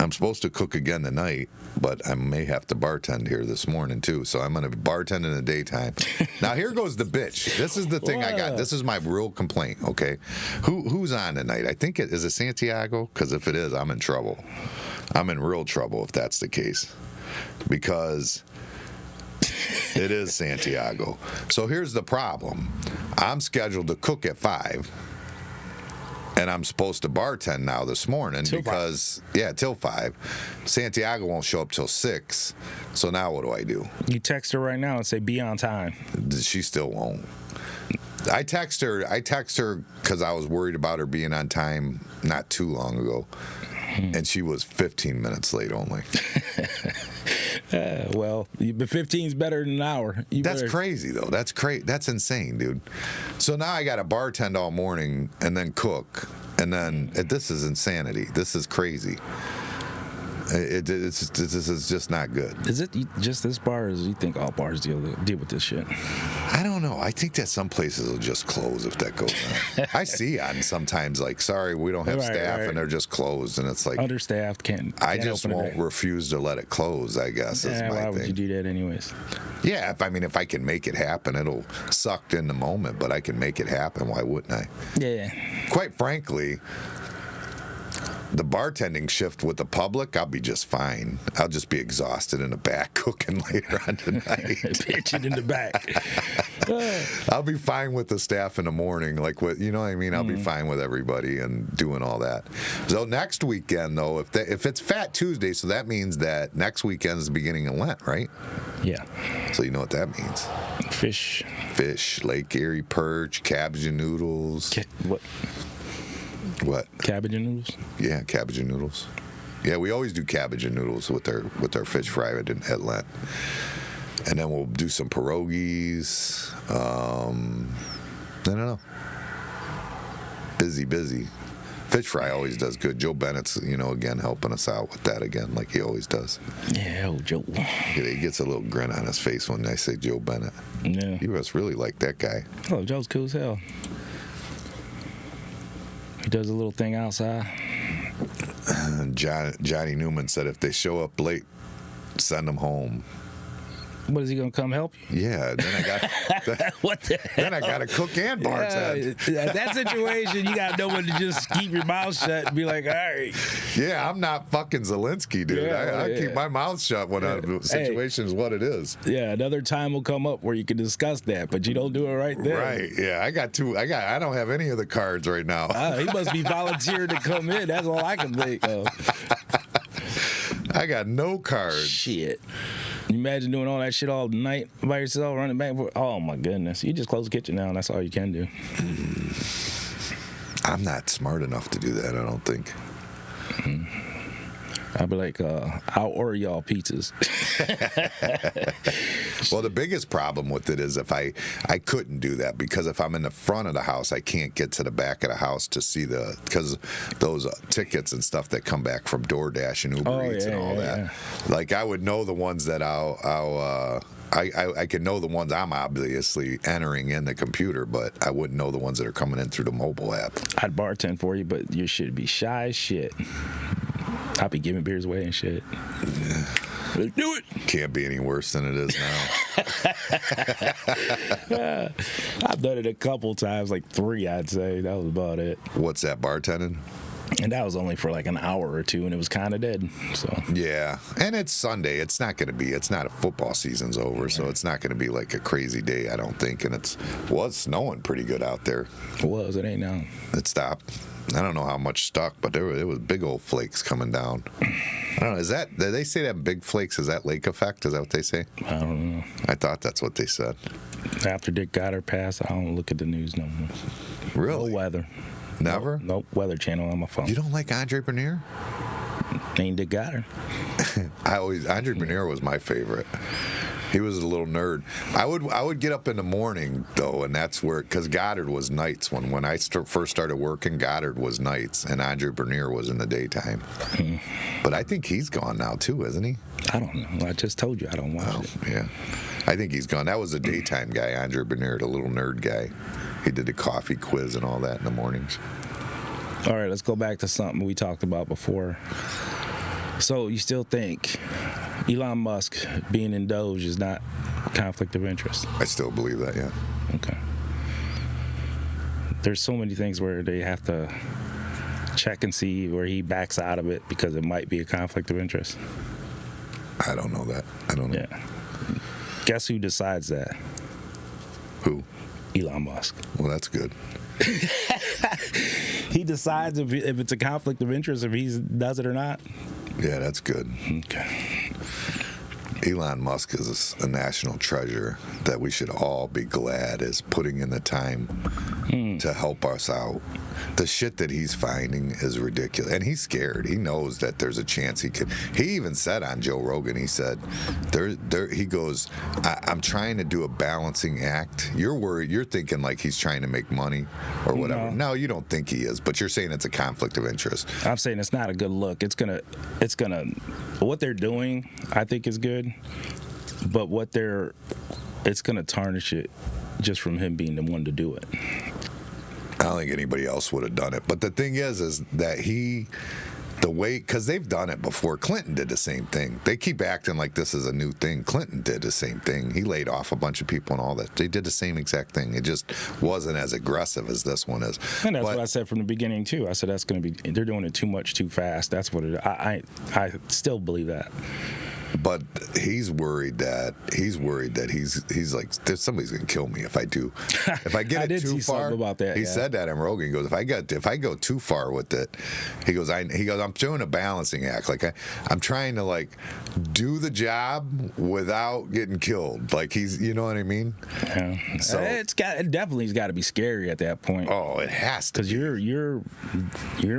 I'm supposed to cook again tonight, but I may have to bartend here this morning too. So I'm going to bartend in the daytime. Now here goes the bitch. This is the thing I got. This is my real complaint. Okay, who's on tonight? I think is it Santiago? Because if it is, I'm in trouble. I'm in real trouble if that's the case, because it is Santiago. So here's the problem. I'm scheduled to cook at 5. And I'm supposed to bartend now this morning till 5. Santiago won't show up till 6. So now what do I do? You text her right now and say, be on time. She still won't. I text her because I was worried about her being on time not too long ago. And she was 15 minutes late only. Well, 15's better than an hour. That's crazy, though. That's insane, dude. So now I got to bartend all morning and then cook. And then this is insanity. This is crazy. This is just not good. Is it just this bar, or do you think all bars deal with this shit? I don't know. I think that some places will just close if that goes on. I see on sometimes like, sorry, we don't have staff, and they're just closed, and it's like understaffed. I just won't refuse to let it close. I guess is my thing. Why would you do that anyways? Yeah, if I can make it happen, it'll suck in the moment, but I can make it happen. Why wouldn't I? Yeah. Quite frankly, the bartending shift with the public, I'll be just fine. I'll just be exhausted in the back cooking later on tonight. Pitching in the back. I'll be fine with the staff in the morning. You know what I mean? I'll be fine with everybody and doing all that. So next weekend, though, if it's Fat Tuesday, so that means that next weekend is the beginning of Lent, right? Yeah. So you know what that means. Fish, Lake Erie perch, cabbage and noodles. What? Cabbage and noodles? Yeah, cabbage and noodles. Yeah, we always do cabbage and noodles with our fish fry at Lent. And then we'll do some pierogies. I don't know. Busy. Fish fry always does good. Joe Bennett's, again, helping us out with that again, like he always does. Yeah, Joe. He gets a little grin on his face when I say Joe Bennett. Yeah. You must really like that guy. Oh, Joe's cool as hell. He does a little thing outside. Johnny Newman said if they show up late, send them home. What, is he gonna come help you? Yeah. Then I got. What the Then I got to cook and bartend. Yeah, that situation, you got no one to just keep your mouth shut and be like, all right. Yeah, I'm not fucking Zelensky, dude. Yeah, I keep my mouth shut when a situation is what it is. Yeah, another time will come up where you can discuss that, but you don't do it right there. Right. Yeah, I don't have any of the cards right now. He must be volunteered to come in. That's all I can think of. I got no cards. Shit. You imagine doing all that shit all night by yourself, running back and forth? Oh, my goodness. You just close the kitchen now, and that's all you can do. I'm not smart enough to do that, I don't think. I'd be like, I'll order y'all pizzas. Well, the biggest problem with it is if I couldn't do that, because if I'm in the front of the house, I can't get to the back of the house to see because those tickets and stuff that come back from DoorDash and Uber Eats and all that. Yeah. Like, I would know the ones that I can know the ones I'm obviously entering in the computer, but I wouldn't know the ones that are coming in through the mobile app. I'd bartend for you, but you should be shy as shit. I'll be giving beers away and shit. Let's do it. Can't be any worse than it is now. I've done it a couple times, like 3, I'd say. That was about it. What's that, bartending? And that was only for like an hour or two, and it was kind of dead. So yeah, and it's Sunday. It's not a football season's over, so it's not going to be like a crazy day, I don't think. And it was snowing pretty good out there. It was. It ain't now. It stopped. I don't know how much stuck, but there was big old flakes coming down. I don't know. Did they say that big flakes? Is that lake effect? Is that what they say? I don't know. I thought that's what they said. After Dick Goddard passed, I don't look at the news no more. Really? No weather. Never? Nope. Weather channel on my phone. You don't like Andre Bernier? Ain't Dick Goddard. Andre Bernier was my favorite. He was a little nerd. I would get up in the morning though, and that's where, because Goddard was nights when I first started working. Goddard was nights, and Andre Bernier was in the daytime. But I think he's gone now too, isn't he? I don't know. I just told you I don't watch it. Yeah, I think he's gone. That was the daytime guy, Andre Bernier, the little nerd guy. He did the coffee quiz and all that in the mornings. All right, let's go back to something we talked about before. So you still think Elon Musk being in Doge is not conflict of interest? I still believe that, yeah. Okay. There's so many things where they have to check and see where he backs out of it because it might be a conflict of interest. I don't know that. I don't know. Yeah. Guess who decides that? Who? Elon Musk. Well, that's good. He decides if it's a conflict of interest, if he does it or not. Yeah, that's good. Okay. Elon Musk is a national treasure that we should all be glad is putting in the time to help us out. The shit that he's finding is ridiculous. And he's scared. He knows that there's a chance he could. He even said on Joe Rogan, he said, he goes, I'm trying to do a balancing act. You're worried. You're thinking like he's trying to make money or whatever. No, you don't think he is, but you're saying it's a conflict of interest. I'm saying it's not a good look. It's gonna, what they're doing, I think is good, but it's gonna tarnish it just from him being the one to do it. I don't think anybody else would have done it. But the thing is that because they've done it before. Clinton did the same thing. They keep acting like this is a new thing. Clinton did the same thing. He laid off a bunch of people and all that. They did the same exact thing. It just wasn't as aggressive as this one is. And that's what I said from the beginning too. I said they're doing it too much, too fast. That's what it. I still believe that. But he's worried that he's like, somebody's gonna kill me if I do. If I get it too far. About that, he said that in Rogan. He goes, if I go too far with it, he goes, I'm doing a balancing act. Like I'm trying to like do the job without getting killed. Like you know what I mean? Yeah. So it definitely's got to be scary at that point. Oh, it has to. Because you're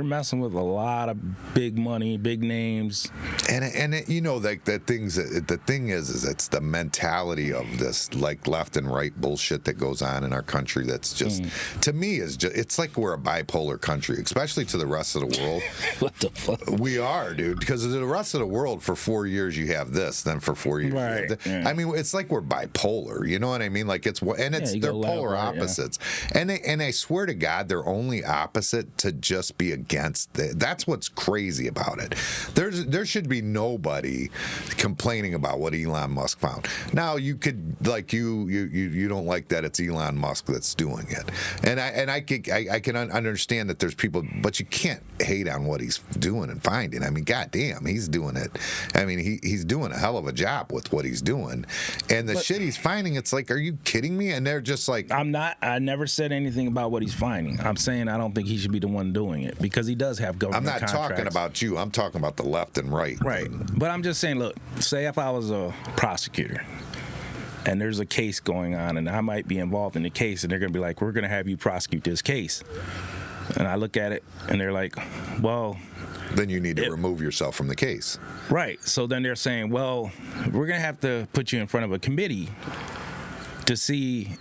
messing with a lot of big money, big names, and you know, like the thing is it's the mentality of this like left and right bullshit that goes on in our country. That's just to me it's like we're a bipolar country, especially to the rest of the world. What the fuck? We are, dude, because the rest of the world for 4 years you have this, then for 4 years right. you have that. Yeah. I mean, it's like we're bipolar. You know what I mean? Like they're polar opposites. Yeah. And I swear to God, they're only opposite to just be against it. That's what's crazy about it. There should be nobody complaining about what Elon Musk found. Now you could you don't like that it's Elon Musk that's doing it, and I can understand that there's people, but you can't hate on what he's doing and finding. I mean, goddamn, he's doing it. I mean, he's doing a hell of a job with what he's doing, and the shit he's finding. It's like, are you kidding me? And they're just like, I never said anything about what he's finding. I'm saying I don't think he should be the one doing it because he does have government I'm not contracts. talking about you. I'm talking about the left and right. Right. But I'm just saying, look, say if I was a prosecutor and there's a case going on and I might be involved in the case and they're going to be like, we're going to have you prosecute this case. And I look at it and they're like, well... Then you need to remove yourself from the case. Right. So then they're saying, well, we're going to have to put you in front of a committee to see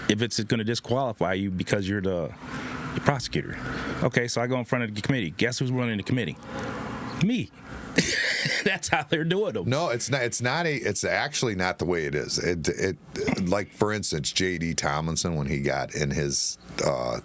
if it's going to disqualify you because you're the prosecutor. Okay, so I go in front of the committee. Guess who's running the committee? Me. That's how they're doing them. No, it's not. It's actually not the way it is. It like, for instance, J.D. Tomlinson, when he got in his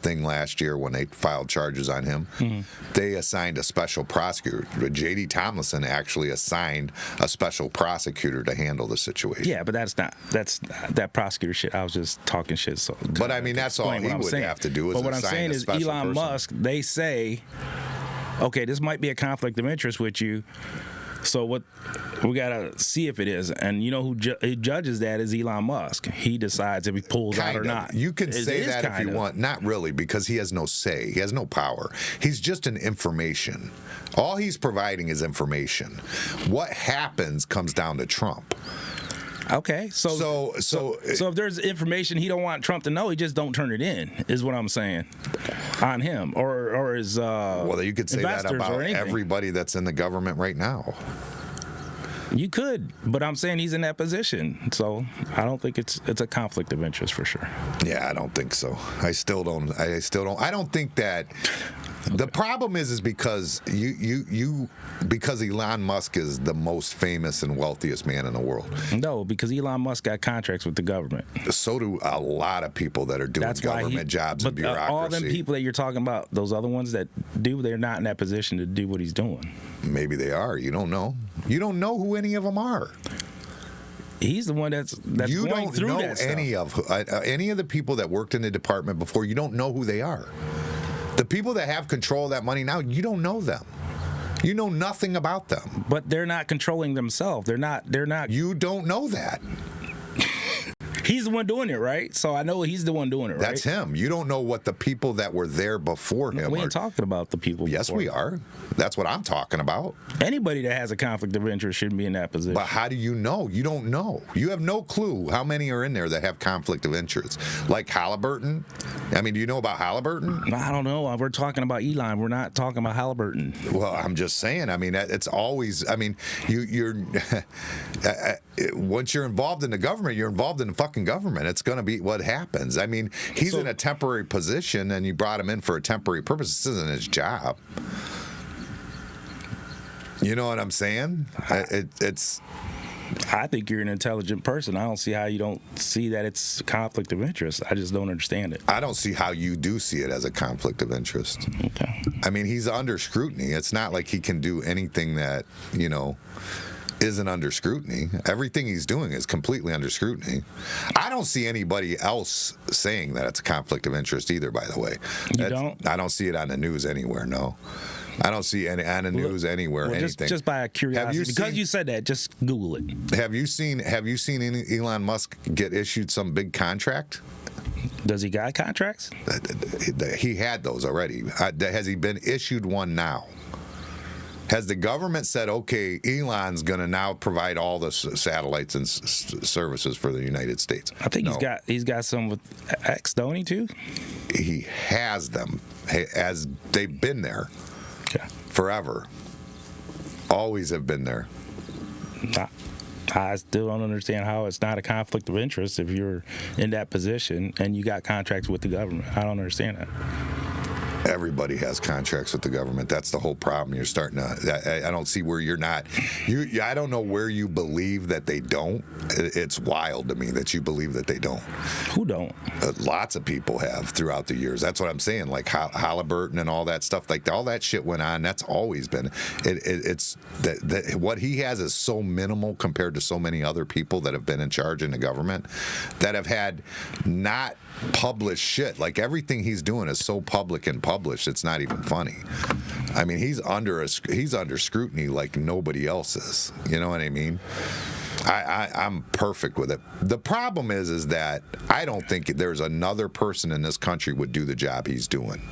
thing last year, when they filed charges on him, they assigned a special prosecutor. J.D. Tomlinson actually assigned a special prosecutor to handle the situation. Yeah, but that's that prosecutor shit. I was just talking shit. So, but I mean, that's all he would have to do is. But what I'm assign saying a is, special Elon person. Musk. They say, okay, this might be a conflict of interest with you. So what we gotta see if it is, and you know who judges that is Elon Musk. He decides if he pulls out or not. You can say that if you want. Not really, because he has no say. He has no power. He's just an information. All he's providing is information. What happens comes down to Trump. Okay, so if there's information he don't want Trump to know, he just don't turn it in. Is what I'm saying on him or his well, you could say that about everybody that's in the government right now. You could, but I'm saying he's in that position, so I don't think it's a conflict of interest for sure. Yeah, I don't think so. I still don't. I don't think that. The problem is because because Elon Musk is the most famous and wealthiest man in the world. No, because Elon Musk got contracts with the government. So do a lot of people that are doing government jobs and bureaucracy. All them people that you're talking about, those other ones that do, they're not in that position to do what he's doing. Maybe they are. You don't know. You don't know who any of them are. He's the one that's you going through don't know that stuff. any of the people that worked in the department before. You don't know who they are. The people that have control of that money now, you don't know them. You know nothing about them. But they're not controlling themselves. They're not. You don't know that. He's the one doing it, right? So I know he's the one doing it, right? That's him. You don't know what the people that were there before him We ain't talking about the people Yes, before. we are. That's what I'm talking about. Anybody that has a conflict of interest shouldn't be in that position. But how do you know? You don't know. You have no clue how many are in there that have conflict of interest. Like Halliburton. I mean, do you know about Halliburton? I don't know. We're talking about Elon. We're not talking about Halliburton. Well, I'm just saying. I mean, it's always. I mean, you're once you're involved in the government, you're involved in the fucking government. It's going to be what happens. I mean, he's in a temporary position, and you brought him in for a temporary purpose. This isn't his job. You know what I'm saying? It's. I think you're an intelligent person. I don't see how you don't see that it's a conflict of interest. I just don't understand it. I don't see how you do see it as a conflict of interest. Okay. I mean, he's under scrutiny. It's not like he can do anything that, isn't under scrutiny. Everything he's doing is completely under scrutiny. I don't see anybody else saying that it's a conflict of interest either, by the way. You don't? I don't see it on the news anywhere, no. I don't see any on the news anywhere. Well, anything. Just by curiosity, because you said that, just Google it. Have you seen Elon Musk get issued some big contract? Does he got contracts? He had those already. Has he been issued one now? Has the government said, okay, Elon's going to now provide all the satellites and services for the United States? I think he's got some with X, don't he, too? He has them, as they've been there forever. Always have been there. I still don't understand how it's not a conflict of interest if you're in that position and you got contracts with the government. I don't understand that. Everybody has contracts with the government. That's the whole problem. You're starting to. I don't see where you're not. I don't know where you believe that they don't. It's wild to me that you believe that they don't. Who don't? Lots of people have throughout the years. That's what I'm saying. Like Halliburton and all that stuff. Like all that shit went on. That's always been. It's that what he has is so minimal compared to so many other people that have been in charge in the government that have had not published shit. Like everything he's doing is so public and published, it's not even funny. I mean, he's under scrutiny like nobody else is. You know what I mean? I'm perfect with it. The problem is that I don't think there's another person in this country would do the job he's doing.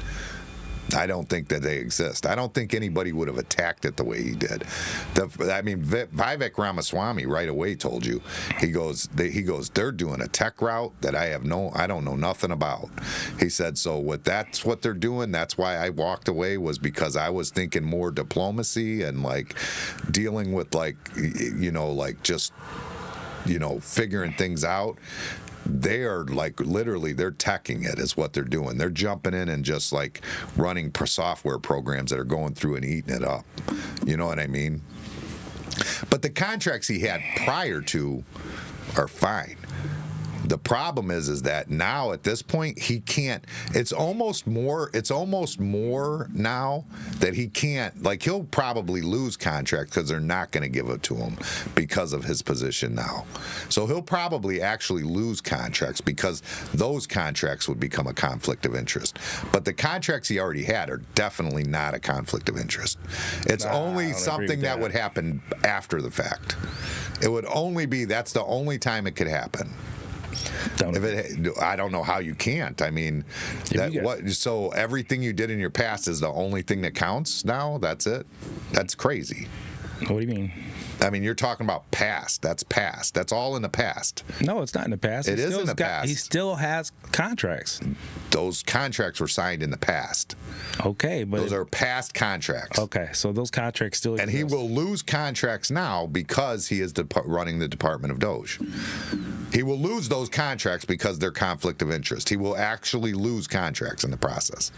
I don't think that they exist. I don't think anybody would have attacked it the way he did. Vivek Ramaswamy right away told you. He goes, they're doing a tech route that I don't know nothing about. He said, so that's what they're doing. That's why I walked away, was because I was thinking more diplomacy and like dealing with just figuring things out. They are like literally they're teching it is what they're doing. They're jumping in and just like running software programs that are going through and eating it up. You know what I mean? But the contracts he had prior to are fine. The problem is that now at this point he can't. It's almost more now that he can't. Like he'll probably lose contracts because they're not going to give it to him because of his position now. So he'll probably actually lose contracts because those contracts would become a conflict of interest. But the contracts he already had are definitely not a conflict of interest. It's only something that would happen after the fact. It would only be that's the only time it could happen. I don't know how you can't. I mean, so everything you did in your past is the only thing that counts now? That's it? That's crazy. What do you mean? I mean, you're talking about past. That's past. That's all in the past. No, it's not in the past. It is in the past. He still has contracts. Those contracts were signed in the past. Okay, but those are past contracts. Okay, so those contracts still exist. And he will lose contracts now because he is running the Department of Doge. He will lose those contracts because they're conflict of interest. He will actually lose contracts in the process.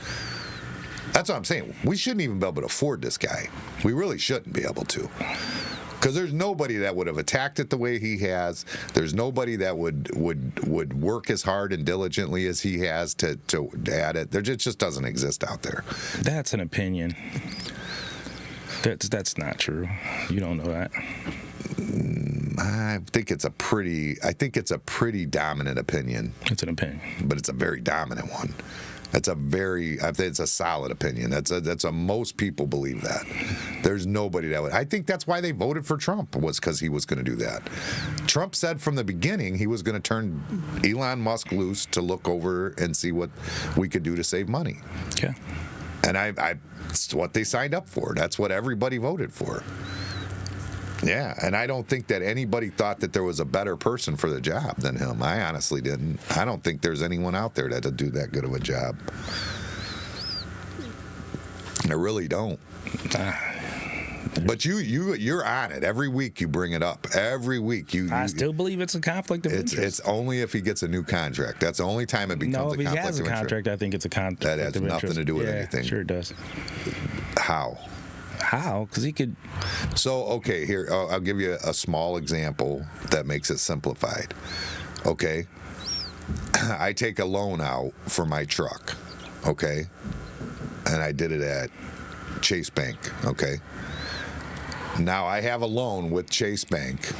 That's what I'm saying. We shouldn't even be able to afford this guy. We really shouldn't be able to. Because there's nobody that would have attacked it the way he has. There's nobody that would work as hard and diligently as he has to add it. There just doesn't exist out there. That's an opinion. That's not true. You don't know that. I think it's a pretty dominant opinion. It's an opinion, but it's a very dominant one. It's a solid opinion. That's a most people believe that. There's nobody that would. I think that's why they voted for Trump, was because he was going to do that. Trump said from the beginning he was going to turn Elon Musk loose to look over and see what we could do to save money. Yeah. And it's what they signed up for. That's what everybody voted for. Yeah, and I don't think that anybody thought that there was a better person for the job than him. I honestly didn't. I don't think there's anyone out there that'll do that good of a job. I really don't. But you're on it. Every week you bring it up. Every week I still believe it's a conflict of interest. It's only if he gets a new contract. That's the only time it becomes a conflict of interest. No, if he has a contract, I think it's a conflict of interest. That has nothing to do with anything. Sure it does. How? How? Because he could. So, okay, here, I'll give you a small example that makes it simplified. Okay? I take a loan out for my truck, okay? And I did it at Chase Bank, okay? Now I have a loan with Chase Bank,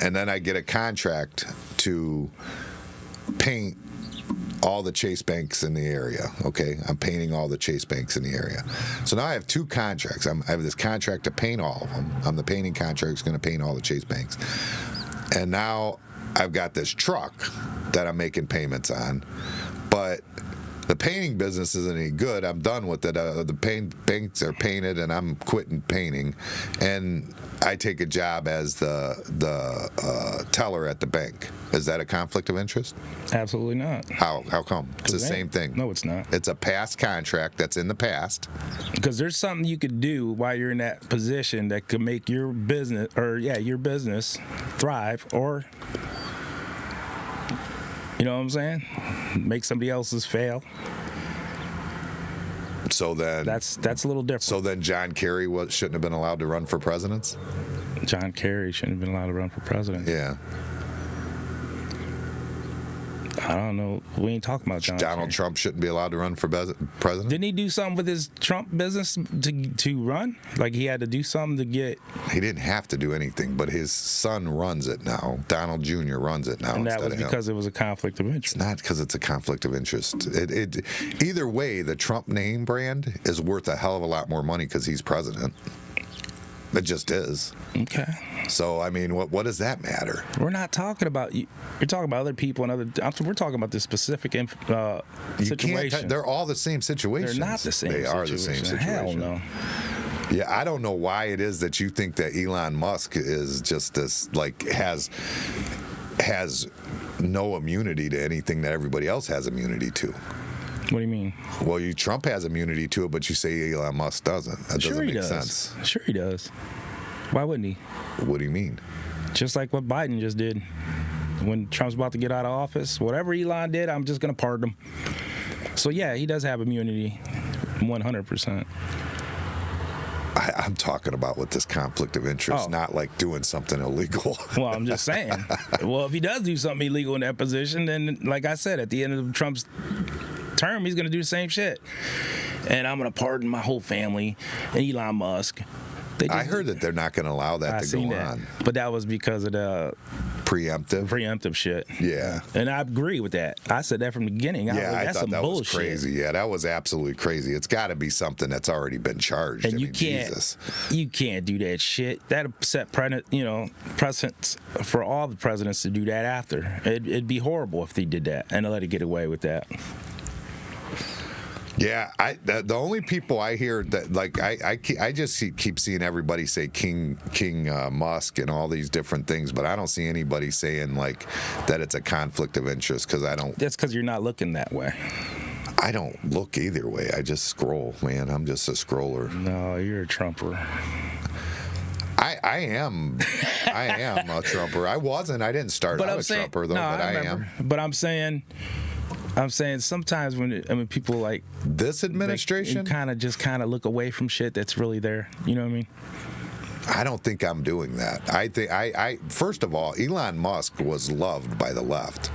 and then I get a contract to paint all the Chase banks in the area, okay? I'm painting all the Chase banks in the area. So now I have two contracts. I have this contract to paint all of them. I'm the painting contractor who's going to paint all the Chase banks. And now I've got this truck that I'm making payments on, but the painting business isn't any good. I'm done with it. The banks are painted, and I'm quitting painting. And I take a job as the teller at the bank. Is that a conflict of interest? Absolutely not. How come? It's the same thing. No, it's not. It's a past contract that's in the past. Because there's something you could do while you're in that position that could make your business, your business thrive, or, you know what I'm saying? Make somebody else's fail. So then That's a little different. So then John Kerry shouldn't have been allowed to run for president? John Kerry shouldn't have been allowed to run for president. Yeah. I don't know. We ain't talking about Donald Trump shouldn't be allowed to run for president? Didn't he do something with his Trump business to run? Like he had to do something to get. He didn't have to do anything, but his son runs it now. Donald Jr. runs it now. And that was because it was a conflict of interest. It's not because it's a conflict of interest. Either way, the Trump name brand is worth a hell of a lot more money because he's president. It just is. Okay. So, I mean, what does that matter? We're not talking about you. You're talking about other people and other. We're talking about this specific situation. They're all the same situation. They're not the same. They are the same situation. Hell no. Yeah, I don't know why it is that you think that Elon Musk is just this, like, has no immunity to anything that everybody else has immunity to. What do you mean? Well, Trump has immunity to it, but you say Elon Musk doesn't. That doesn't make sense. Sure he does. Why wouldn't he? What do you mean? Just like what Biden just did. When Trump's about to get out of office, whatever Elon did, I'm just going to pardon him. So, yeah, he does have immunity, 100%. I'm talking about with this conflict of interest, not like doing something illegal. Well, I'm just saying. Well, if he does do something illegal in that position, then, like I said, at the end of Trump's term, he's going to do the same shit. And I'm going to pardon my whole family and Elon Musk. I heard that they're not going to allow that to go on. But that was because of the preemptive shit. Yeah. And I agree with that. I said that from the beginning. I thought that was crazy. Yeah, that was absolutely crazy. It's got to be something that's already been charged. And you can't do that shit. That'll set precedents for all the presidents to do that after. It'd be horrible if they did that and let it get away with that. Yeah, the only people I hear that, like, I just keep seeing everybody say King Musk and all these different things, but I don't see anybody saying like that it's a conflict of interest because I don't. That's because you're not looking that way. I don't look either way. I just scroll, man. I'm just a scroller. No, you're a Trumper. I am a Trumper. I wasn't. I didn't start out a Trumper though, but I am. But I'm saying sometimes when people like this administration, kind of look away from shit that's really there. You know what I mean? I don't think I'm doing that. I think first of all, Elon Musk was loved by the left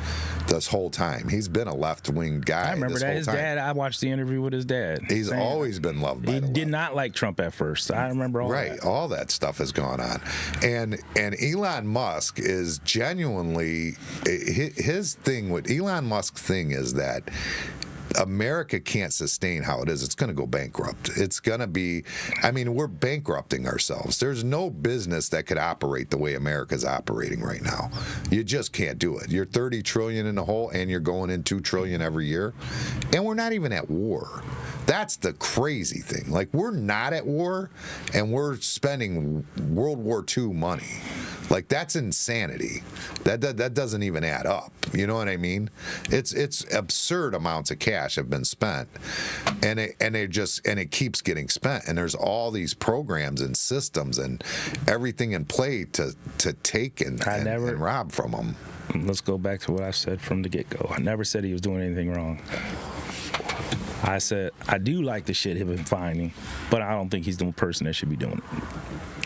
this whole time. He's been a left-wing guy. I remember this that. Whole His time. dad, I watched the interview with his dad. He's always been loved by the left. He did not like Trump at first. I remember all that. Right. All that stuff has gone on. And Elon Musk is genuinely, his thing with Elon Musk's thing is that America can't sustain how it is. It's going to go bankrupt. It's going to be, we're bankrupting ourselves. There's no business that could operate the way America's operating right now. You just can't do it. You're $30 trillion in the hole and you're going in $2 trillion every year. And we're not even at war. That's the crazy thing. Like, we're not at war and we're spending World War II money. Like, that's insanity. That doesn't even add up. You know what I mean? It's absurd amounts of cash have been spent, and it keeps getting spent. And there's all these programs and systems and everything in play to take and rob from them. Let's go back to what I said from the get-go. I never said he was doing anything wrong. I said I do like the shit he's been finding, but I don't think he's the person that should be doing it.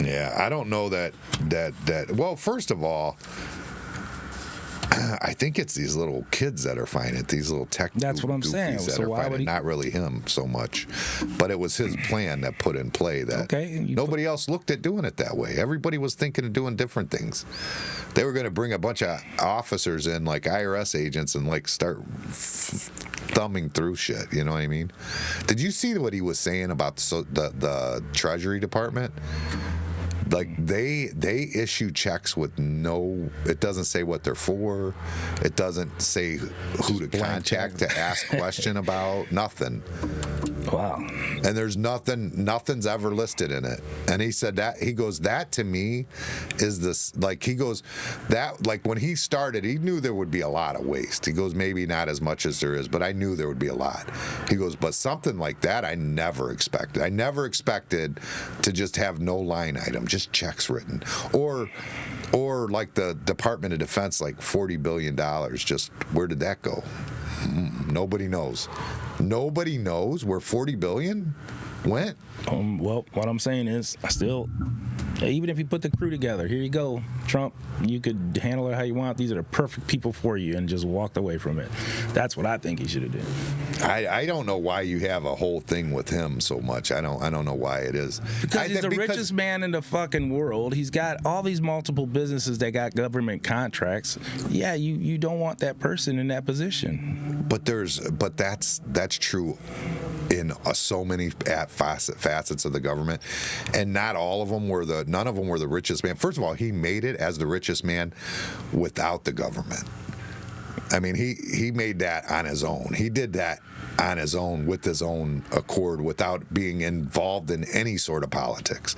Yeah, I don't know that. Well, first of all, I think it's these little kids that are finding it. These little tech. That's what I'm saying. So why would he? Not really him so much, but it was his plan that put in play that nobody else looked at doing it that way. Everybody was thinking of doing different things. They were going to bring a bunch of officers in, like IRS agents, and like start thumbing through shit. You know what I mean? Did you see what he was saying about the Treasury Department? Like, they issue checks with it doesn't say what they're for. It doesn't say who to contact to ask question about. Nothing. Wow. And there's nothing's ever listed in it. And he said that to me is this, like, like when he started, he knew there would be a lot of waste. He goes, maybe not as much as there is, but I knew there would be a lot. He goes, but something like that I never expected. I never expected to just have no line item, just checks written. Or like the Department of Defense, like $40 billion, just where did that go? Nobody knows. Nobody knows where $40 billion went. Well, what I'm saying is, even if you put the crew together, here you go, Trump, you could handle it how you want. These are the perfect people for you, and just walked away from it. That's what I think he should have done. I don't know why you have a whole thing with him so much. I don't know why it is. Because he's the richest man in the fucking world. He's got all these multiple businesses that got government contracts. Yeah, you don't want that person in that position. But that's true in so many facets of the government, and none of them were the richest man. First of all, he made it as the richest man without the government. I mean, he made that on his own. He did that on his own with his own accord without being involved in any sort of politics.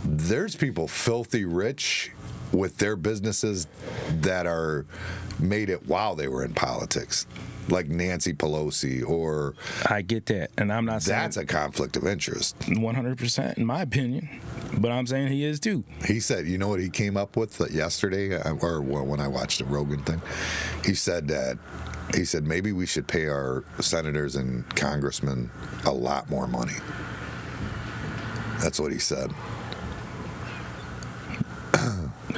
There's people filthy rich with their businesses that are made it while they were in politics, like Nancy Pelosi, or I get that, and I'm not saying that's a conflict of interest. 100%, in my opinion, but I'm saying he is too. He said, you know what he came up with yesterday, or when I watched the Rogan thing, he said maybe we should pay our senators and congressmen a lot more money. That's what he said.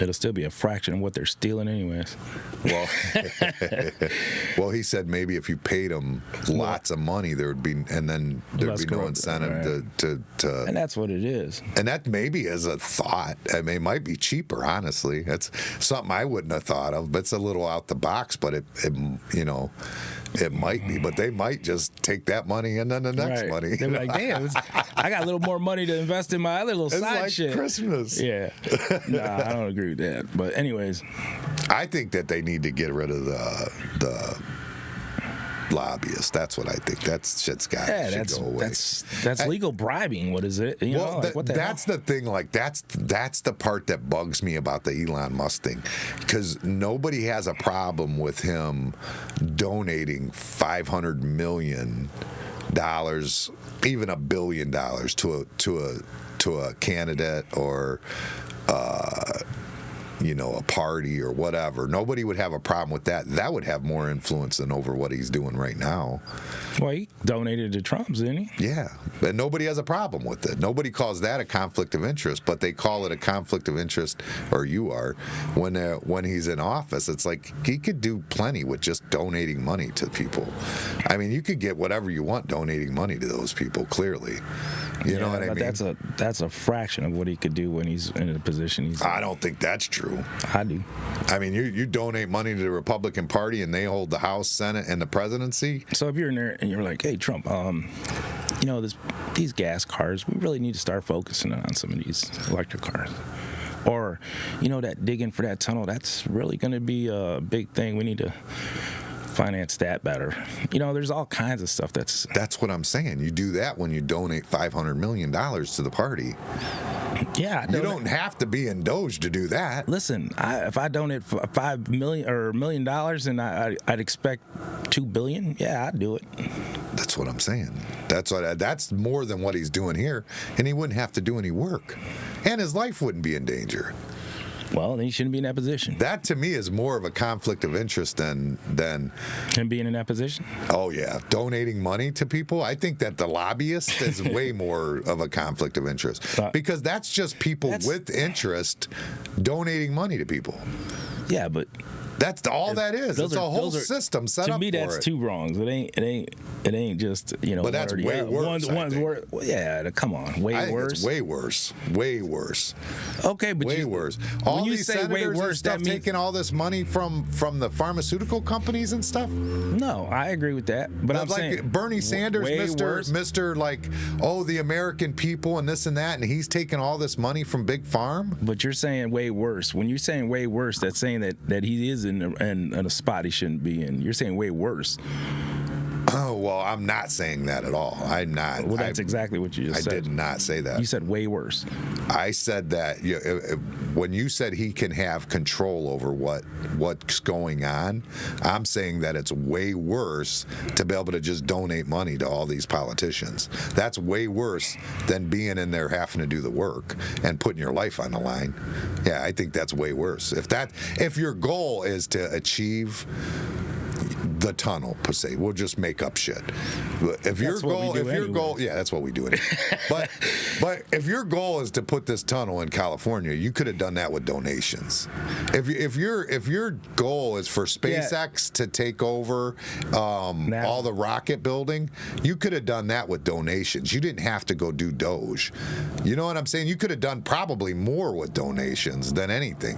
It'll still be a fraction of what they're stealing anyways. Well, well, he said maybe if you paid them lots of money, there'd be no incentive to. And that's what it is. And that maybe is a thought. I mean, it might be cheaper, honestly. That's something I wouldn't have thought of, but it's a little out the box. But it might be, but they might just take that money and then the next money. They're like, damn, I got a little more money to invest in my other little side like shit. Christmas. Yeah. Nah, I don't agree with that. But anyways. I think that they need to get rid of the lobbyists. That's what I think. That shit's got to go away. That's legal bribing. What is it? That's the thing. Like that's the part that bugs me about the Elon Musk thing, because nobody has a problem with him donating $500 million, even $1 billion to a candidate or a party or whatever. Nobody would have a problem with that. That would have more influence than over what he's doing right now. Well, he donated to Trump's, didn't he? Yeah, and nobody has a problem with it. Nobody calls that a conflict of interest, but they call it a conflict of interest, or you are, when he's in office. It's like he could do plenty with just donating money to people. I mean, you could get whatever you want donating money to those people, clearly. You know what I mean? But that's a fraction of what he could do when he's in a position he's in. I don't think that's true. I do. I mean, you donate money to the Republican Party and they hold the House, Senate, and the presidency. So if you're in there and you're like, hey, Trump, these gas cars, we really need to start focusing on some of these electric cars. Or, that digging for that tunnel, that's really going to be a big thing. We need to finance that better. There's all kinds of stuff that's what I'm saying. You do that when you donate $500 million to the party. Yeah, you don't have to be in Doge to do that. Listen, if I donate $5 million or $1 million, and I'd expect $2 billion, yeah, I'd do it. That's what I'm saying. That's more than what he's doing here, and he wouldn't have to do any work, and his life wouldn't be in danger. Well, then he shouldn't be in that position. That, to me, is more of a conflict of interest than him being in that position. Oh, yeah. Donating money to people. I think that the lobbyist is way more of a conflict of interest, because that's just people with interest donating money to people. Yeah, but that's all that is. It's a whole system set up for it. To me, that's two wrongs. It ain't just But that's way worse. One's worse. Yeah, come on, way worse. It's way worse. Way worse. Okay, but way worse. All these senators and stuff taking all this money from the pharmaceutical companies and stuff. No, I agree with that. But I'm like saying Bernie Sanders, Mr. like, the American people and this and that, and he's taking all this money from Big Farm. But you're saying way worse. When you're saying way worse, that's saying that he is in a spot he shouldn't be in. You're saying way worse. Oh, well, I'm not saying that at all. I'm not. Well, that's exactly what you just said. I did not say that. You said way worse. I said that when you said he can have control over what's going on, I'm saying that it's way worse to be able to just donate money to all these politicians. That's way worse than being in there having to do the work and putting your life on the line. Yeah, I think that's way worse. If your goal is to achieve the tunnel per se. We'll just make up shit. But if your goal, yeah, that's what we do. Anyway. but if your goal is to put this tunnel in California, you could have done that with donations. If your goal is for SpaceX to take over all the rocket building, you could have done that with donations. You didn't have to go do Doge. You know what I'm saying? You could have done probably more with donations than anything.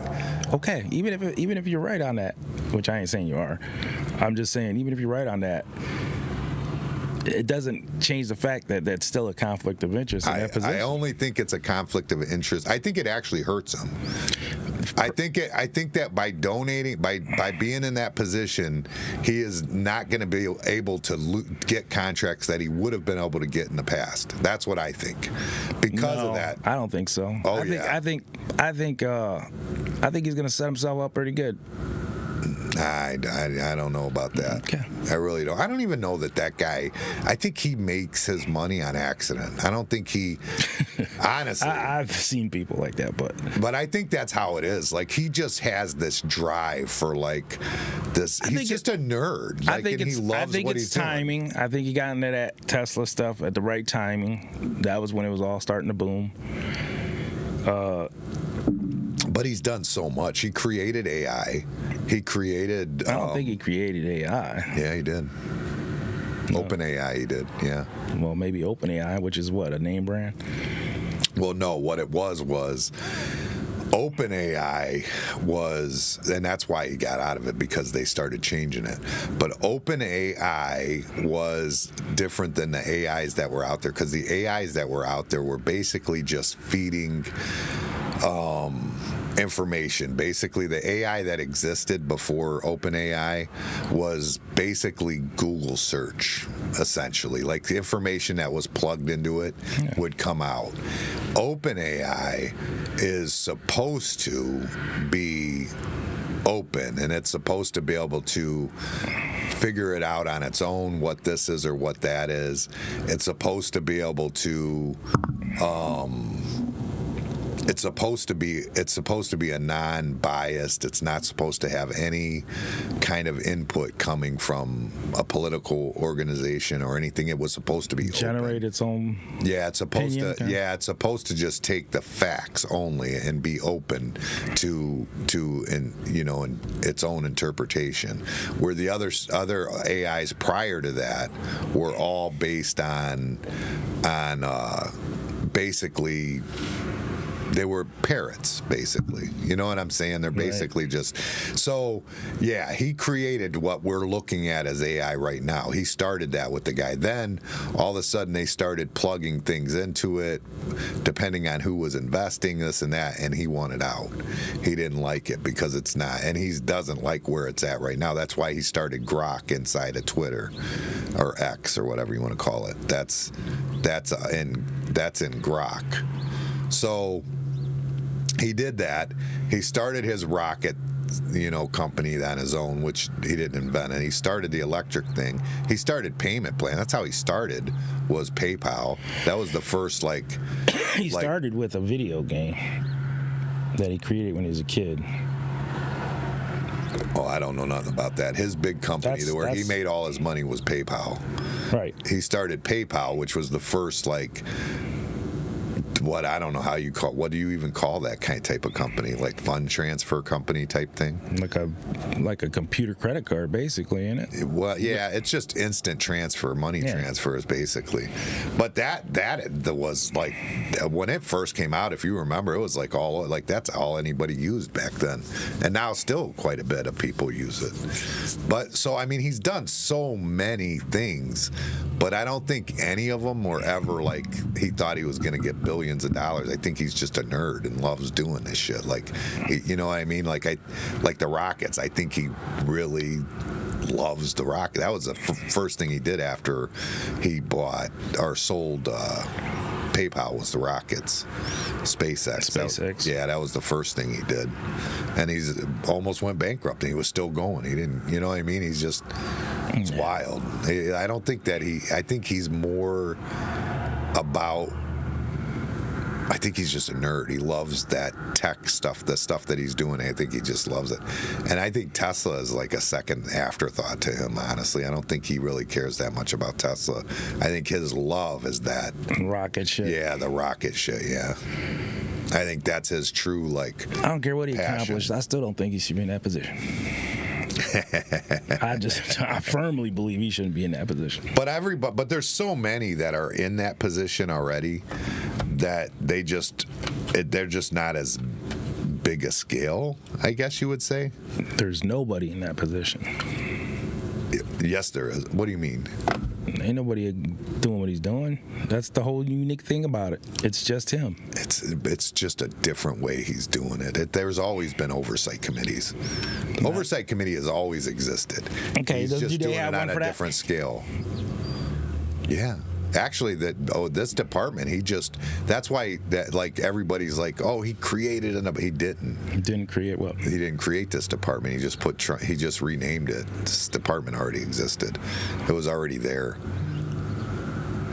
Okay, even if you're right on that, which I ain't saying you are, I'm just saying even if you're right on that, it doesn't change the fact that that's still a conflict of interest in that position. I only think it's a conflict of interest. I think it actually hurts him. I think that by donating, by being in that position, he is not going to be able to get contracts that he would have been able to get in the past. That's what I think. Because of that, I don't think so. Oh, I think he's going to set himself up pretty good. I don't know about that. Okay. I really don't. I don't even know that guy. I think he makes his money on accident. I don't think he, honestly. I've seen people like that, but I think that's how it is. Like, he just has this drive for, like, this. He's just a nerd. Like, and he loves what he's timing. doing. I think he got into that Tesla stuff at the right timing. That was when it was all starting to boom. But he's done so much. He created AI. He created. I don't think he created AI. Yeah, he did. No. OpenAI, he did. Yeah. Well, maybe OpenAI, which is what, a name brand? Well, no. What it was OpenAI was, and that's why he got out of it, because they started changing it. But OpenAI was different than the AIs that were out there, because the AIs that were out there were basically just feeding information. Basically, the AI that existed before OpenAI was basically Google search, essentially. Like, the information that was plugged into it would come out. OpenAI is supposed to be open, and it's supposed to be able to figure it out on its own, what this is or what that is. It's supposed to be able to it's supposed to be a non-biased. It's not supposed to have any kind of input coming from a political organization or anything. It was supposed to be generate open. Its own. Yeah, it's supposed opinion, to. Yeah, it's supposed to just take the facts only and be open to its own interpretation. Where the other AIs prior to that were all based on basically. They were parrots, basically. You know what I'm saying? They're basically just... So, yeah, he created what we're looking at as AI right now. He started that with the guy. Then, all of a sudden, they started plugging things into it, depending on who was investing, this and that, and he wanted out. He didn't like it because it's not. And he doesn't like where it's at right now. That's why he started Grok inside of Twitter, or X, or whatever you want to call it. That's in Grok. So he did that. He started his rocket, company on his own, which he didn't invent. And he started the electric thing. He started payment plan. That's how he started, was PayPal. That was the first, He started with a video game that he created when he was a kid. Oh, I don't know nothing about that. His big company where he made all his money was PayPal. Right. He started PayPal, which was the first, I don't know how you call. What do you even call that type of company? Like fund transfer company type thing? Like a computer credit card, basically, isn't it? Well, yeah, it's just instant transfer, money transfers, basically. But that was when it first came out. If you remember, it was that's all anybody used back then, and now still quite a bit of people use it. But so I mean, he's done so many things, but I don't think any of them were ever he thought he was going to get billions of dollars. I think he's just a nerd and loves doing this shit. You know what I mean? Like the rockets. I think he really loves the rocket. That was the first thing he did after he bought or sold PayPal, was the rockets. SpaceX. That was the first thing he did. And he's almost went bankrupt and he was still going. He didn't, you know what I mean? He's just, it's wild. I don't think that I think he's more about I think he's just a nerd. He loves that tech stuff, the stuff that he's doing. I think he just loves it. And I think Tesla is like a second afterthought to him, honestly. I don't think he really cares that much about Tesla. I think his love is that rocket shit. Yeah, the rocket shit, yeah. I think that's his true, like, I don't care what he passion. accomplished. I still don't think he should be in that position. I firmly believe he shouldn't be in that position. But there's so many that are in that position already that they're just not as big a scale, I guess you would say. There's nobody in that position. Yes, there is. What do you mean? Ain't nobody doing what he's doing. That's the whole unique thing about it. It's just him. It's just a different way he's doing it. There's always been oversight committees. Oversight committee has always existed. Okay, he's just doing have it one on for a that? different scale. Yeah. Actually, this department, that's why everybody's like, oh, he created it. He didn't. He didn't create what? He didn't create this department. He just renamed it. This department already existed. It was already there.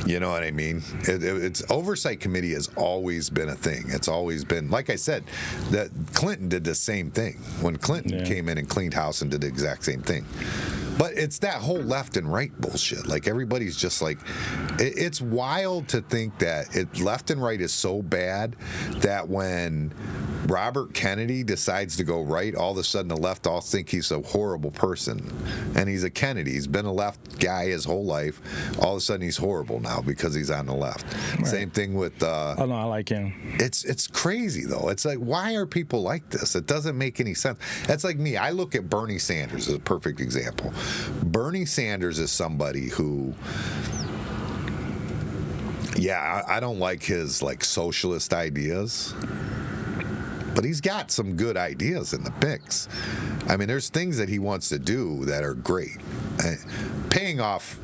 You know what I mean? It's oversight committee has always been a thing. It's always been, like I said, that Clinton did the same thing. When Clinton came in and cleaned house and did the exact same thing. But it's that whole left and right bullshit. Like, everybody's just like, it's wild to think that left and right is so bad that when Robert Kennedy decides to go right, all of a sudden the left all think he's a horrible person. And he's a Kennedy. He's been a left guy his whole life. All of a sudden he's horrible now because he's on the left. Right. Same thing with... oh, no, I like him. It's crazy, though. It's like, why are people like this? It doesn't make any sense. That's like me. I look at Bernie Sanders as a perfect example. Bernie Sanders is somebody who... Yeah, I don't like his, like, socialist ideas. But he's got some good ideas in the mix. I mean, there's things that he wants to do that are great. Paying off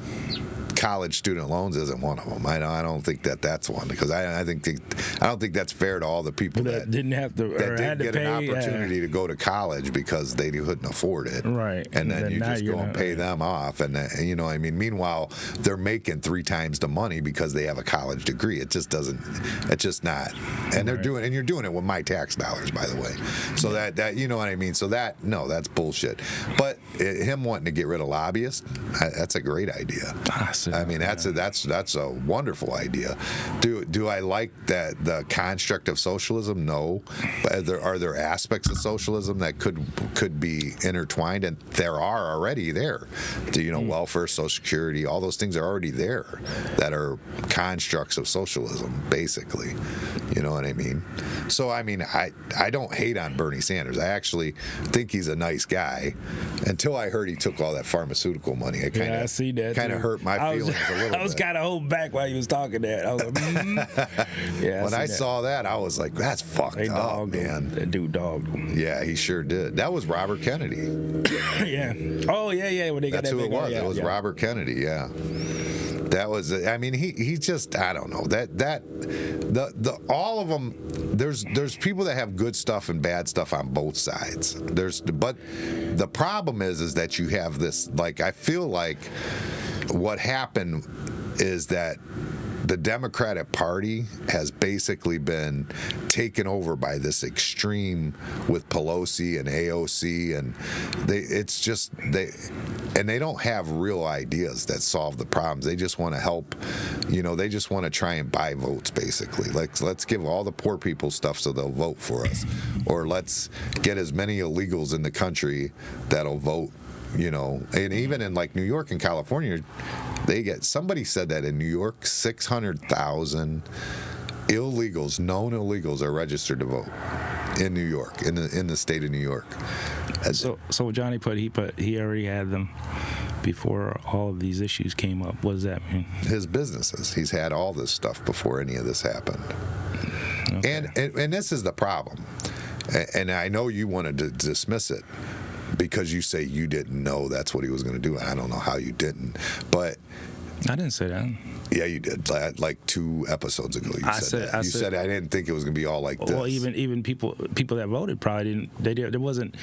college student loans isn't one of them. I don't think that's one, because I don't think that's fair to all the people that didn't have to, or that had didn't to get pay, an opportunity to go to college because they couldn't afford it. Right. And then you just go and pay them off, and you know what I mean. Meanwhile, they're making 3 times the money because they have a college degree. It just doesn't. It's just not. And they're doing, and you're doing it with my tax dollars, by the way. So that you know what I mean. So that's bullshit. But him wanting to get rid of lobbyists, that's a great idea. I mean, that's a wonderful idea. Do I like that the construct of socialism? No. But are there aspects of socialism that could be intertwined? And there are already there. Welfare, Social Security, all those things are already there that are constructs of socialism, basically. You know what I mean? So, I mean, I don't hate on Bernie Sanders. I actually think he's a nice guy until I heard he took all that pharmaceutical money. It kind of hurt my feelings a little bit. I was kind of holding back while he was talking that. I was like, yeah. When I saw that, I was like, that's fucked up, man. That dude dogged him. Yeah, he sure did. That was Robert Kennedy. Yeah. Oh, yeah. When they got that's that who it was. Yeah, it was Robert Kennedy, yeah. That was, I mean, he just, I don't know, the all of them, there's people that have good stuff and bad stuff on both sides. But the problem is that you have this, like, I feel like what happened is that the Democratic Party has basically been taken over by this extreme with Pelosi and AOC, and they don't have real ideas that solve the problems. They just want to help, they just want to try and buy votes, basically. Like, let's give all the poor people stuff so they'll vote for us, or let's get as many illegals in the country that'll vote. And even in like New York and California, somebody said that in New York, 600,000 illegals, known illegals, are registered to vote in New York, in the state of New York. So Johnny he already had them before all of these issues came up. What does that mean? His businesses. He's had all this stuff before any of this happened. Okay. And this is the problem. And I know you wanted to dismiss it, because you say you didn't know that's what he was going to do. I don't know how you didn't, but I didn't say that. Yeah, you did. Like 2 episodes ago, you said that. You said I didn't think it was going to be all like this. Well, even people that voted probably didn't. There wasn't.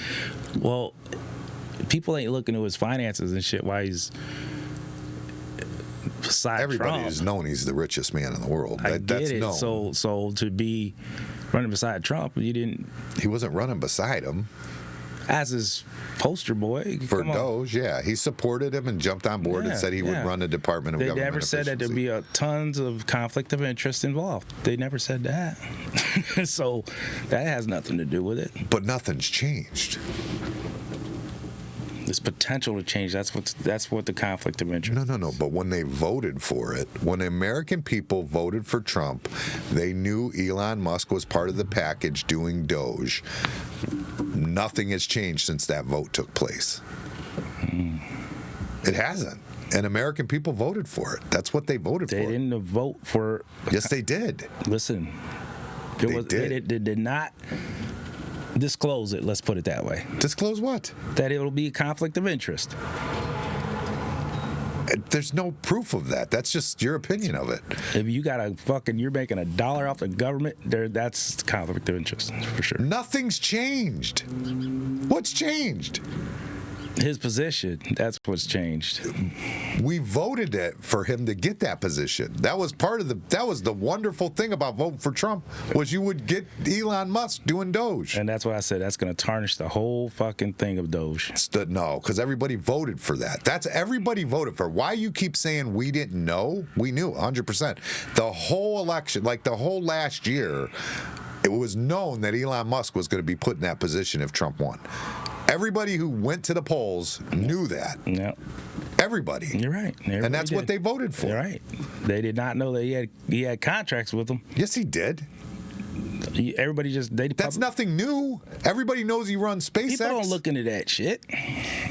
Well, people ain't looking at his finances and shit. Why he's beside Everybody Trump. has known he's the richest man in the world. I That's get it. known. So to be running beside Trump, you didn't He wasn't running beside him as his poster boy for Come on. Doge. Yeah, he supported him and jumped on board and Yeah, said he would yeah. run the Department of They Government never said that there'd Efficiency. be tons of conflict of interest involved. They never said that. So that has nothing to do with it. But nothing's changed. There's potential to change. That's what the conflict of interest. No. But when they voted for it, when the American people voted for Trump, they knew Elon Musk was part of the package doing Doge. Nothing has changed since that vote took place. It hasn't. And American people voted for it. That's what they voted They for. didn't vote for. Yes, they did. Listen, They did. They did not disclose it. Let's put it that way. Disclose what? That it'll be a conflict of interest. There's no proof of that. That's just your opinion of it. If you got you're making $1 off the government, that's conflict of interest for sure. Nothing's changed. What's changed? His position, that's what's changed. We voted it for him to get that position. That was the wonderful thing about voting for Trump was you would get Elon Musk doing Doge. And that's what I said. That's going to tarnish the whole fucking thing of Doge. No, because everybody voted for that. That's everybody voted for. Why you keep saying we didn't know? We knew 100%. The whole election, like the whole last year, it was known that Elon Musk was going to be put in that position if Trump won. Everybody who went to the polls knew that. Yeah. Everybody. You're right. And that's what they voted for. You're right. They did not know that he had contracts with them. Yes, he did. Everybody just That's nothing new. Everybody knows he runs SpaceX. People don't look into that shit.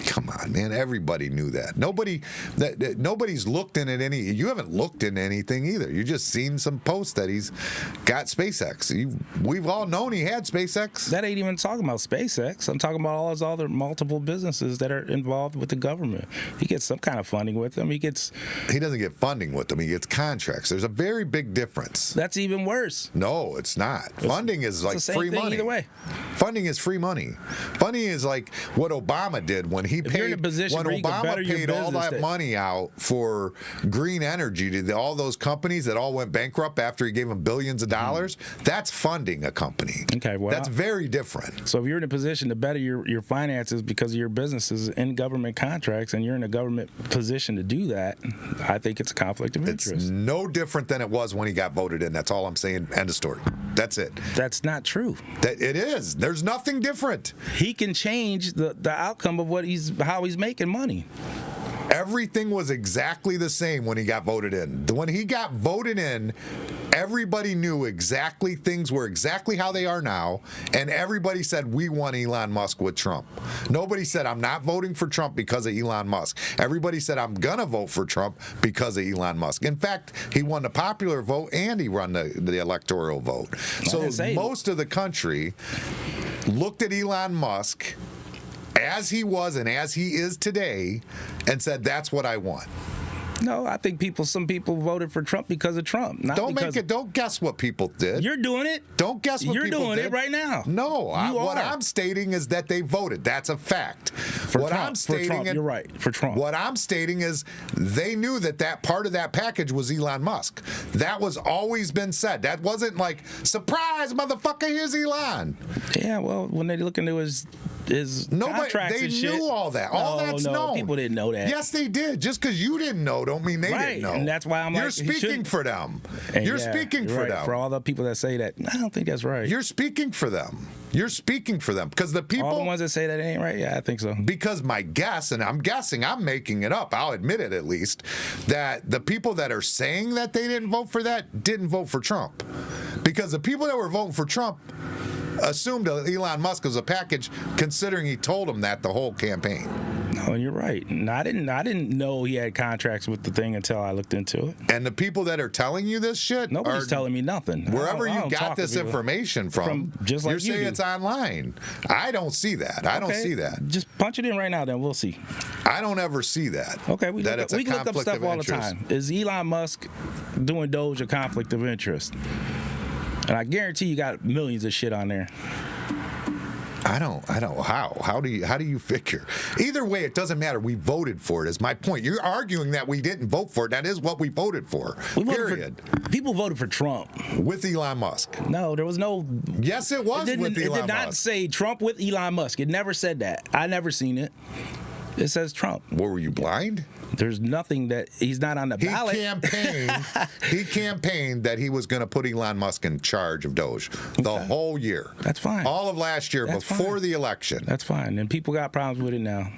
Come on, man. Everybody knew that. Nobody's looked in at any. You haven't looked into anything either. You just seen some posts that he's got SpaceX. We've all known he had SpaceX. That ain't even talking about SpaceX. I'm talking about all his other multiple businesses that are involved with the government. He gets some kind of funding with them. He doesn't get funding with them. He gets contracts. There's a very big difference. That's even worse. No, it's not. Funding is like the same free thing money. either way. Funding is free money. Funding is like what Obama did when he If you're in a paid. position When where you can better Obama your paid all business that money out for green energy to all those companies that all went bankrupt after he gave them billions of dollars, that's funding a company. Okay, well, that's very different. So if you're in a position to better your finances because of your businesses in government contracts and you're in a government position to do that, I think it's a conflict of interest. It's no different than it was when he got voted in. That's all I'm saying. End of story. That's it. That's not true. That it is. There's nothing different. He can change the outcome of how he's making money. Everything was exactly the same when he got voted in. When he got voted in, everybody knew exactly things were exactly how they are now, and everybody said, we want Elon Musk with Trump. Nobody said, I'm not voting for Trump because of Elon Musk. Everybody said, I'm going to vote for Trump because of Elon Musk. In fact, he won the popular vote and he won the electoral vote. So most of the country looked at Elon Musk as he was and as he is today and said, that's what I want. No, I think some people voted for Trump because of Trump. Don't guess what people did. You're doing it. Don't guess what you're people did. You're doing it right now. No, what I'm stating is that they voted. That's a fact. For Trump, you're right. For Trump. What I'm stating is they knew that part of that package was Elon Musk. That was always been said. That wasn't like, surprise, motherfucker, here's Elon. Yeah, well, when they look into his contracts they and shit. knew all that. All that's known. People didn't know that. Yes, they did. Just because you didn't know don't mean they didn't know. And that's why I'm You're speaking for them. You're speaking for them. For all the people that say that, I don't think that's right. You're speaking for them. You're speaking for them because the people. All the ones that say that ain't right. Yeah, I think so. Because my guess, and I'm guessing, I'm making it up. I'll admit it at least, that the people that are saying that they didn't vote for that didn't vote for Trump, because the people that were voting for Trump assumed Elon Musk was a package, considering he told them that the whole campaign. No, you're right. And I didn't know he had contracts with the thing until I looked into it. And the people that are telling you this shit, nobody's telling me nothing. Wherever you got this information from just like you're saying it's online. I don't see that. I don't see that. Just punch it in right now, then we'll see. I don't ever see that. Okay, we can look up stuff all the interest. time. Is Elon Musk doing Doge a conflict of interest? And I guarantee you got millions of shit on there. I don't. How do you figure? Either way, it doesn't matter. We voted for it. Is my point. You're arguing that we didn't vote for it. That is what we voted for. Period. People voted for Trump with Elon Musk. No, there was no. Yes, it was with Elon Musk. It did not say Trump with Elon Musk. It never said that. I never seen it. It says Trump. What, were you blind? There's nothing that he's not on the ballot. He campaigned that he was going to put Elon Musk in charge of Doge the whole year. That's fine. All of last year before the election. That's fine. And people got problems with it now.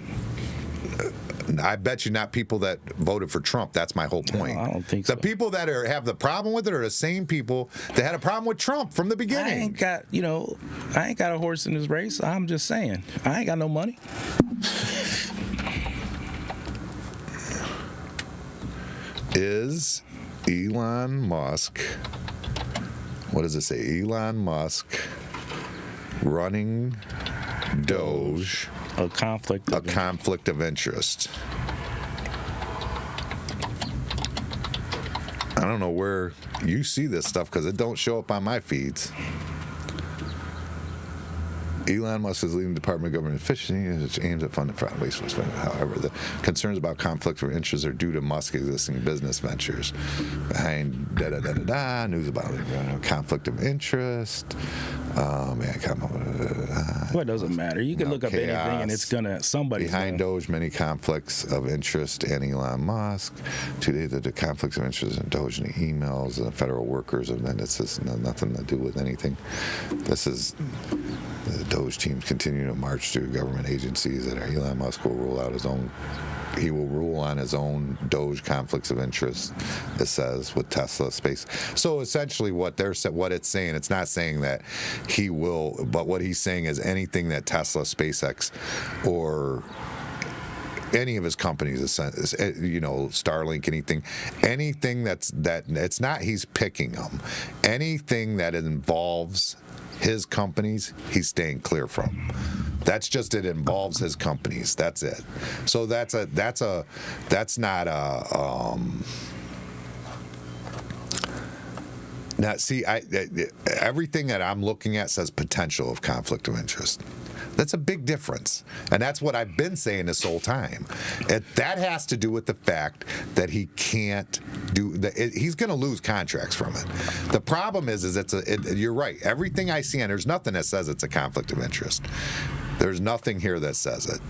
I bet you not people that voted for Trump. That's my whole point. No, I don't think so. The people that have the problem with it are the same people that had a problem with Trump from the beginning. I ain't got a horse in this race. I'm just saying. I ain't got no money. Is Elon Musk, what does it say? Elon Musk running Doge a conflict of interest? I don't know where you see this stuff because it don't show up on my feeds. Elon Musk is leading the Department of Government Efficiency, which aims at funding fraud and wasteful spending. However, the concerns about conflicts of interest are due to Musk's existing business ventures. Behind news about conflict of interest. Well, it doesn't matter. You can look up anything and it's somebody's behind Doge, many conflicts of interest and Elon Musk. Today, the conflicts of interest in Doge and the emails and the federal workers, and then this has nothing to do with anything. This is the Doge teams continue to march through government agencies, and Elon Musk will rule out his own. He will rule on his own Doge conflicts of interest. It says with Tesla Space. So essentially, what it's saying, it's not saying that he will, but what he's saying is anything that Tesla, SpaceX, or any of his companies, Starlink, anything that it's not he's picking them. Anything that involves his companies, he's staying clear from. That's just it involves his companies. That's it. So that's not a. Now, see, everything that I'm looking at says potential of conflict of interest. That's a big difference. And that's what I've been saying this whole time. That has to do with the fact that he can't he's going to lose contracts from it. The problem is you're right. Everything I see, and there's nothing that says it's a conflict of interest. There's nothing here that says it.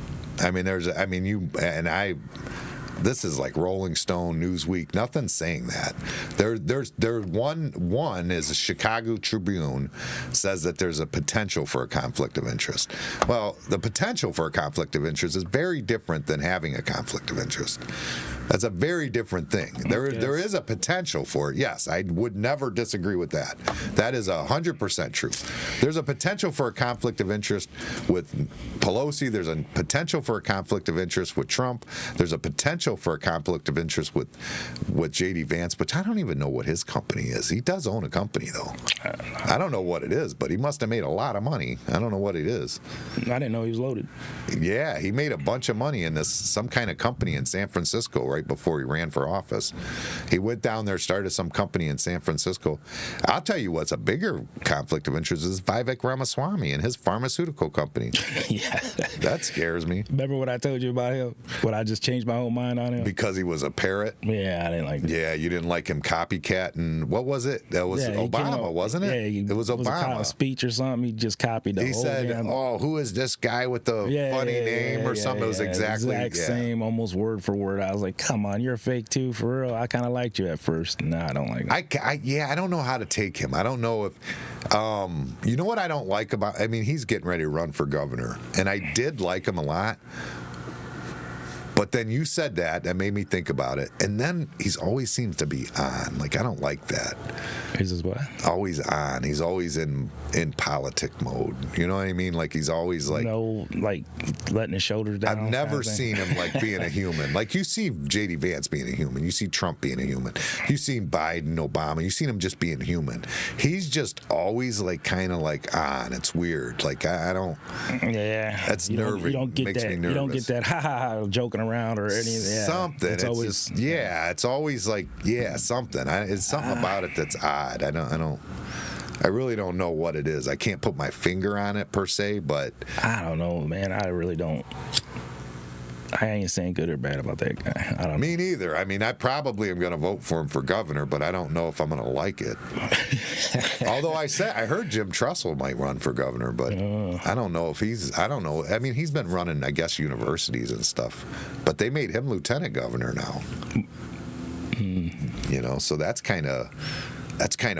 This is like Rolling Stone, Newsweek. Nothing's saying that. There's one is the Chicago Tribune says that there's a potential for a conflict of interest. Well, the potential for a conflict of interest is very different than having a conflict of interest. That's a very different thing. There is a potential for it. Yes, I would never disagree with that. That is 100% true. There's a potential for a conflict of interest with Pelosi. There's a potential for a conflict of interest with Trump. There's a potential for a conflict of interest with J.D. Vance, but I don't even know what his company is. He does own a company, though. I don't know what it is, but he must have made a lot of money. I don't know what it is. I didn't know he was loaded. Yeah, he made a bunch of money in some kind of company in San Francisco right before he ran for office. He went down there, started some company in San Francisco. I'll tell you what's a bigger conflict of interest is Vivek Ramaswamy and his pharmaceutical company. Yeah. That scares me. Remember what I told you about him? What I just changed my whole mind on him? Because he was a parrot? Yeah, I didn't like it. Yeah, you didn't like him copycat, and what was it? That was Obama, wasn't it? Yeah, it was Obama. Was a kind of speech or something. He just copied the whole He said, who is this guy with the funny name or something? It was exact same, almost word for word. I was like, come on, you're a fake too, for real. I kind of liked you at first. No, I don't like him. I don't know how to take him. I don't know if, you know what I don't like about, he's getting ready to run for governor, and I did like him a lot. But then you said that made me think about it. And then he's always seems to be on. Like, I don't like that. He's just what? Always on. He's always in politic mode. You know what I mean? Like, he's always like... No, like, letting his shoulders down. I've never seen him, like, being a human. Like, you see J.D. Vance being a human. You see Trump being a human. You see Biden, Obama. You seen him just being human. He's just always, like, kind of, like, on. It's weird. Like, I don't... Yeah. That's nervous. Makes me nervous. You don't get that ha-ha-ha joking around or anything. Yeah. Something. It's always just, it's always like something. It's something about it that's odd. I I really don't know what it is. I can't put my finger on it per se, but I don't know, man. I really don't. I ain't saying good or bad about that guy. I don't know. Me neither. I mean, I probably am going to vote for him for governor, but I don't know if I'm going to like it. Although I heard Jim Trussell might run for governor, but I don't know if I don't know. I mean, he's been running, I guess, universities and stuff, but they made him lieutenant governor now. You know, so that's kind of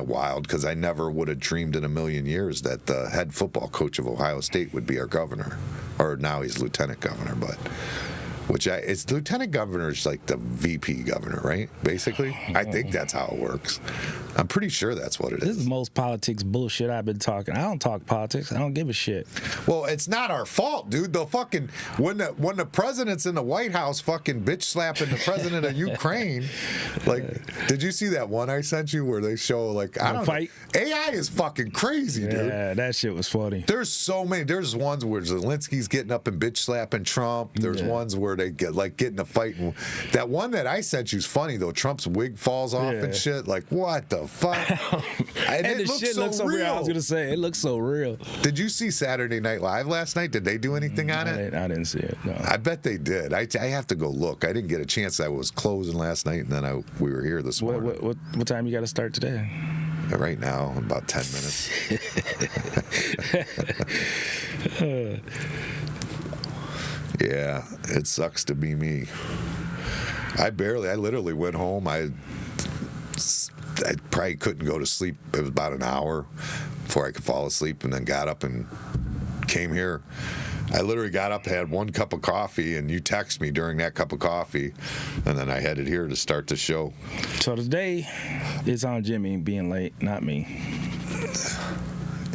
wild, because I never would have dreamed in a million years that the head football coach of Ohio State would be our governor, or now he's lieutenant governor, but. It's lieutenant governor is like the VP governor, right? Basically, I think that's how it works. I'm pretty sure that's what it is. This is the most politics bullshit I've been talking. I don't talk politics. I don't give a shit. Well, it's not our fault, dude. The fucking when the president's in the White House, fucking bitch slapping the president of Ukraine. Like, did you see that one I sent you where they show like I don't fight? know, AI is fucking crazy, dude. Yeah, that shit was funny. There's so many. There's ones where Zelensky's getting up and bitch slapping Trump. There's ones where they get in a fight. And that one that I sent you's funny though. Trump's wig falls off and shit. Like, what the fuck? and it looks so real. I was gonna say it looks so real. Did you see Saturday Night Live last night? Did they do anything on it? I didn't see it. No. I bet they did. I have to go look. I didn't get a chance. I was closing last night, and then we were here this morning. What time you got to start today? Right now, in about 10 minutes. Yeah, it sucks to be me. I literally went home. I probably couldn't go to sleep. It was about an hour before I could fall asleep, and then got up and came here. I literally got up, had one cup of coffee, and you text me during that cup of coffee, and then I headed here to start the show. So today, it's on Jimmy being late, not me.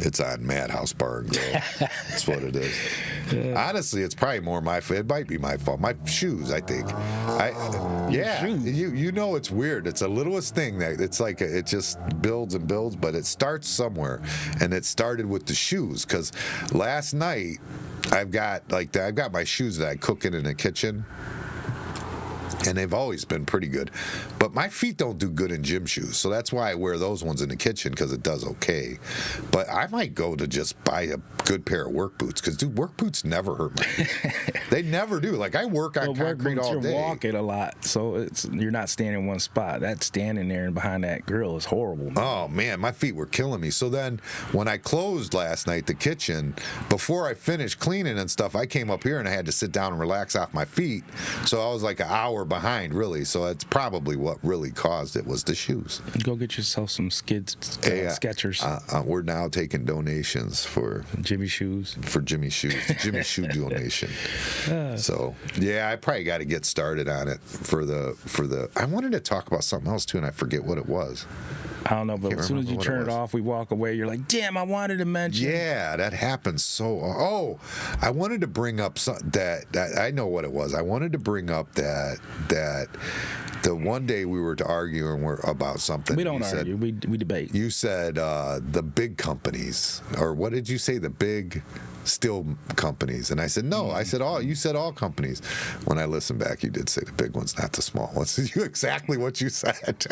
It's on Madhouse Bar and Grill. That's what it is. Honestly, it's probably more my fault. It might be my fault. My shoes, I think. You know it's weird. It's the littlest thing that it's like it just builds and builds, but it starts somewhere, and it started with the shoes. Because last night I've got my shoes that I cook in the kitchen. And they've always been pretty good. But my feet don't do good in gym shoes. So that's why I wear those ones in the kitchen, because it does okay. But I might go to just buy a good pair of work boots, because, dude, work boots never hurt my feet. They never do. Like, I work on concrete all day. You're walking a lot, so you're not standing in one spot. That standing there and behind that grill is horrible. Oh, man, my feet were killing me. So then when I closed last night the kitchen, before I finished cleaning and stuff, I came up here and I had to sit down and relax off my feet. So I was like an hour behind, really. So it's probably what really caused it was the shoes. Go get yourself some Skechers. We're now taking donations for Jimmy shoes. For Jimmy shoes. Jimmy shoe donation. So yeah, I probably got to get started on it for the. I wanted to talk about something else too, and I forget what it was. I don't know, but as soon as you turn it off, we walk away. You're like, damn, I wanted to mention. Yeah, that happens so. Oh, I wanted to bring up that I know what it was. I wanted to bring up that the one day we were arguing about something. We don't argue. We debate. You said the big companies, or what did you say? The big steel companies, and I said no. I said all. You said all companies. When I listened back, you did say the big ones, not the small ones. Exactly what you said.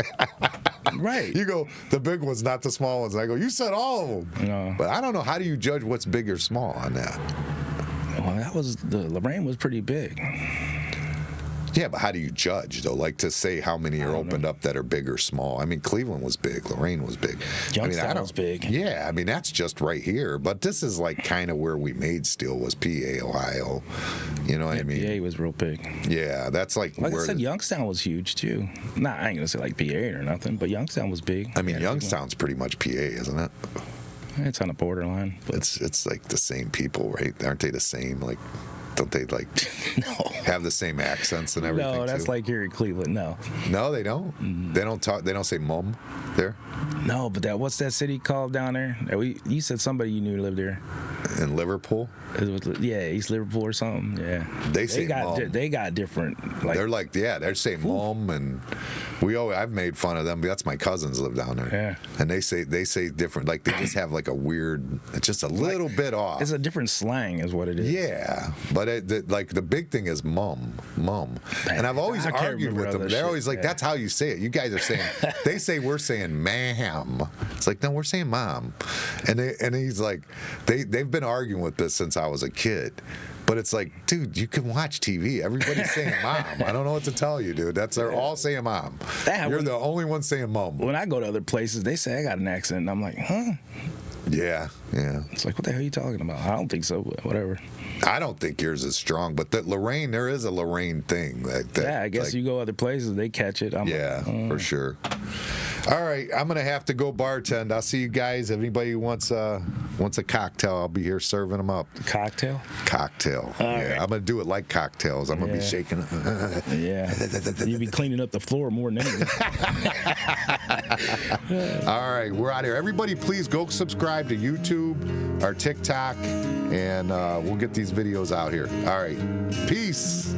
Right. You go, the big ones, not the small ones. And I go, you said all of them. No. But I don't know. How do you judge what's big or small on that? Well, Lorraine was pretty big. Yeah, but how do you judge, though? Like, to say how many are opened up that are big or small. I mean, Cleveland was big. Lorraine was big. Youngstown was big. Yeah, I mean, that's just right here. But this is like kind of where we made steel was PA, Ohio. You know what I mean? PA was real big. Yeah, that's like I where... said, Youngstown was huge, too. Nah, I ain't going to say like PA or nothing, but Youngstown was big. I mean, Youngstown's pretty much PA, isn't it? It's on the borderline. But... It's like the same people, right? Aren't they the same, like... Don't they have the same accents and everything? No, that's too? Like here in Cleveland. No, they don't. Mm-hmm. They don't talk. They don't say "mum" there. No, but what's that city called down there? You said somebody you knew lived there. In Liverpool. Yeah, East Liverpool or something. Yeah, They say mom. they got different. Like, They're like, yeah, they're saying mom, and I've made fun of them, but that's my cousins live down there. Yeah. And they say different, like they just have like a weird, it's just a little bit off. it's a different slang, is what it is. Yeah, but the big thing is mum. And I've always I can't argued remember with them. other They're shit, always like, yeah. that's how you say it. You guys are saying, they say we're saying ma'am. It's like, no, we're saying mom. And he's like, they've been arguing with this since I was a kid. But it's like, dude, you can watch TV. Everybody's saying mom. I don't know what to tell you, dude. They're all saying mom. You're the only one saying mom. When I go to other places, they say I got an accent, and I'm like, huh? Yeah. It's like, what the hell are you talking about? I don't think so, but whatever. I don't think yours is strong, but that Lorraine, there is a Lorraine thing. Yeah, I guess like, you go other places, they catch it. I'm yeah, like, for sure. All right, I'm gonna have to go bartend. I'll see you guys. If anybody wants a cocktail, I'll be here serving them up. Cocktail? Cocktail. right. I'm gonna do it like cocktails. I'm gonna be shaking. Yeah. You be cleaning up the floor more than anything. All right, we're out here. Everybody, please go subscribe to YouTube, our TikTok, and we'll get these videos out here. All right, peace.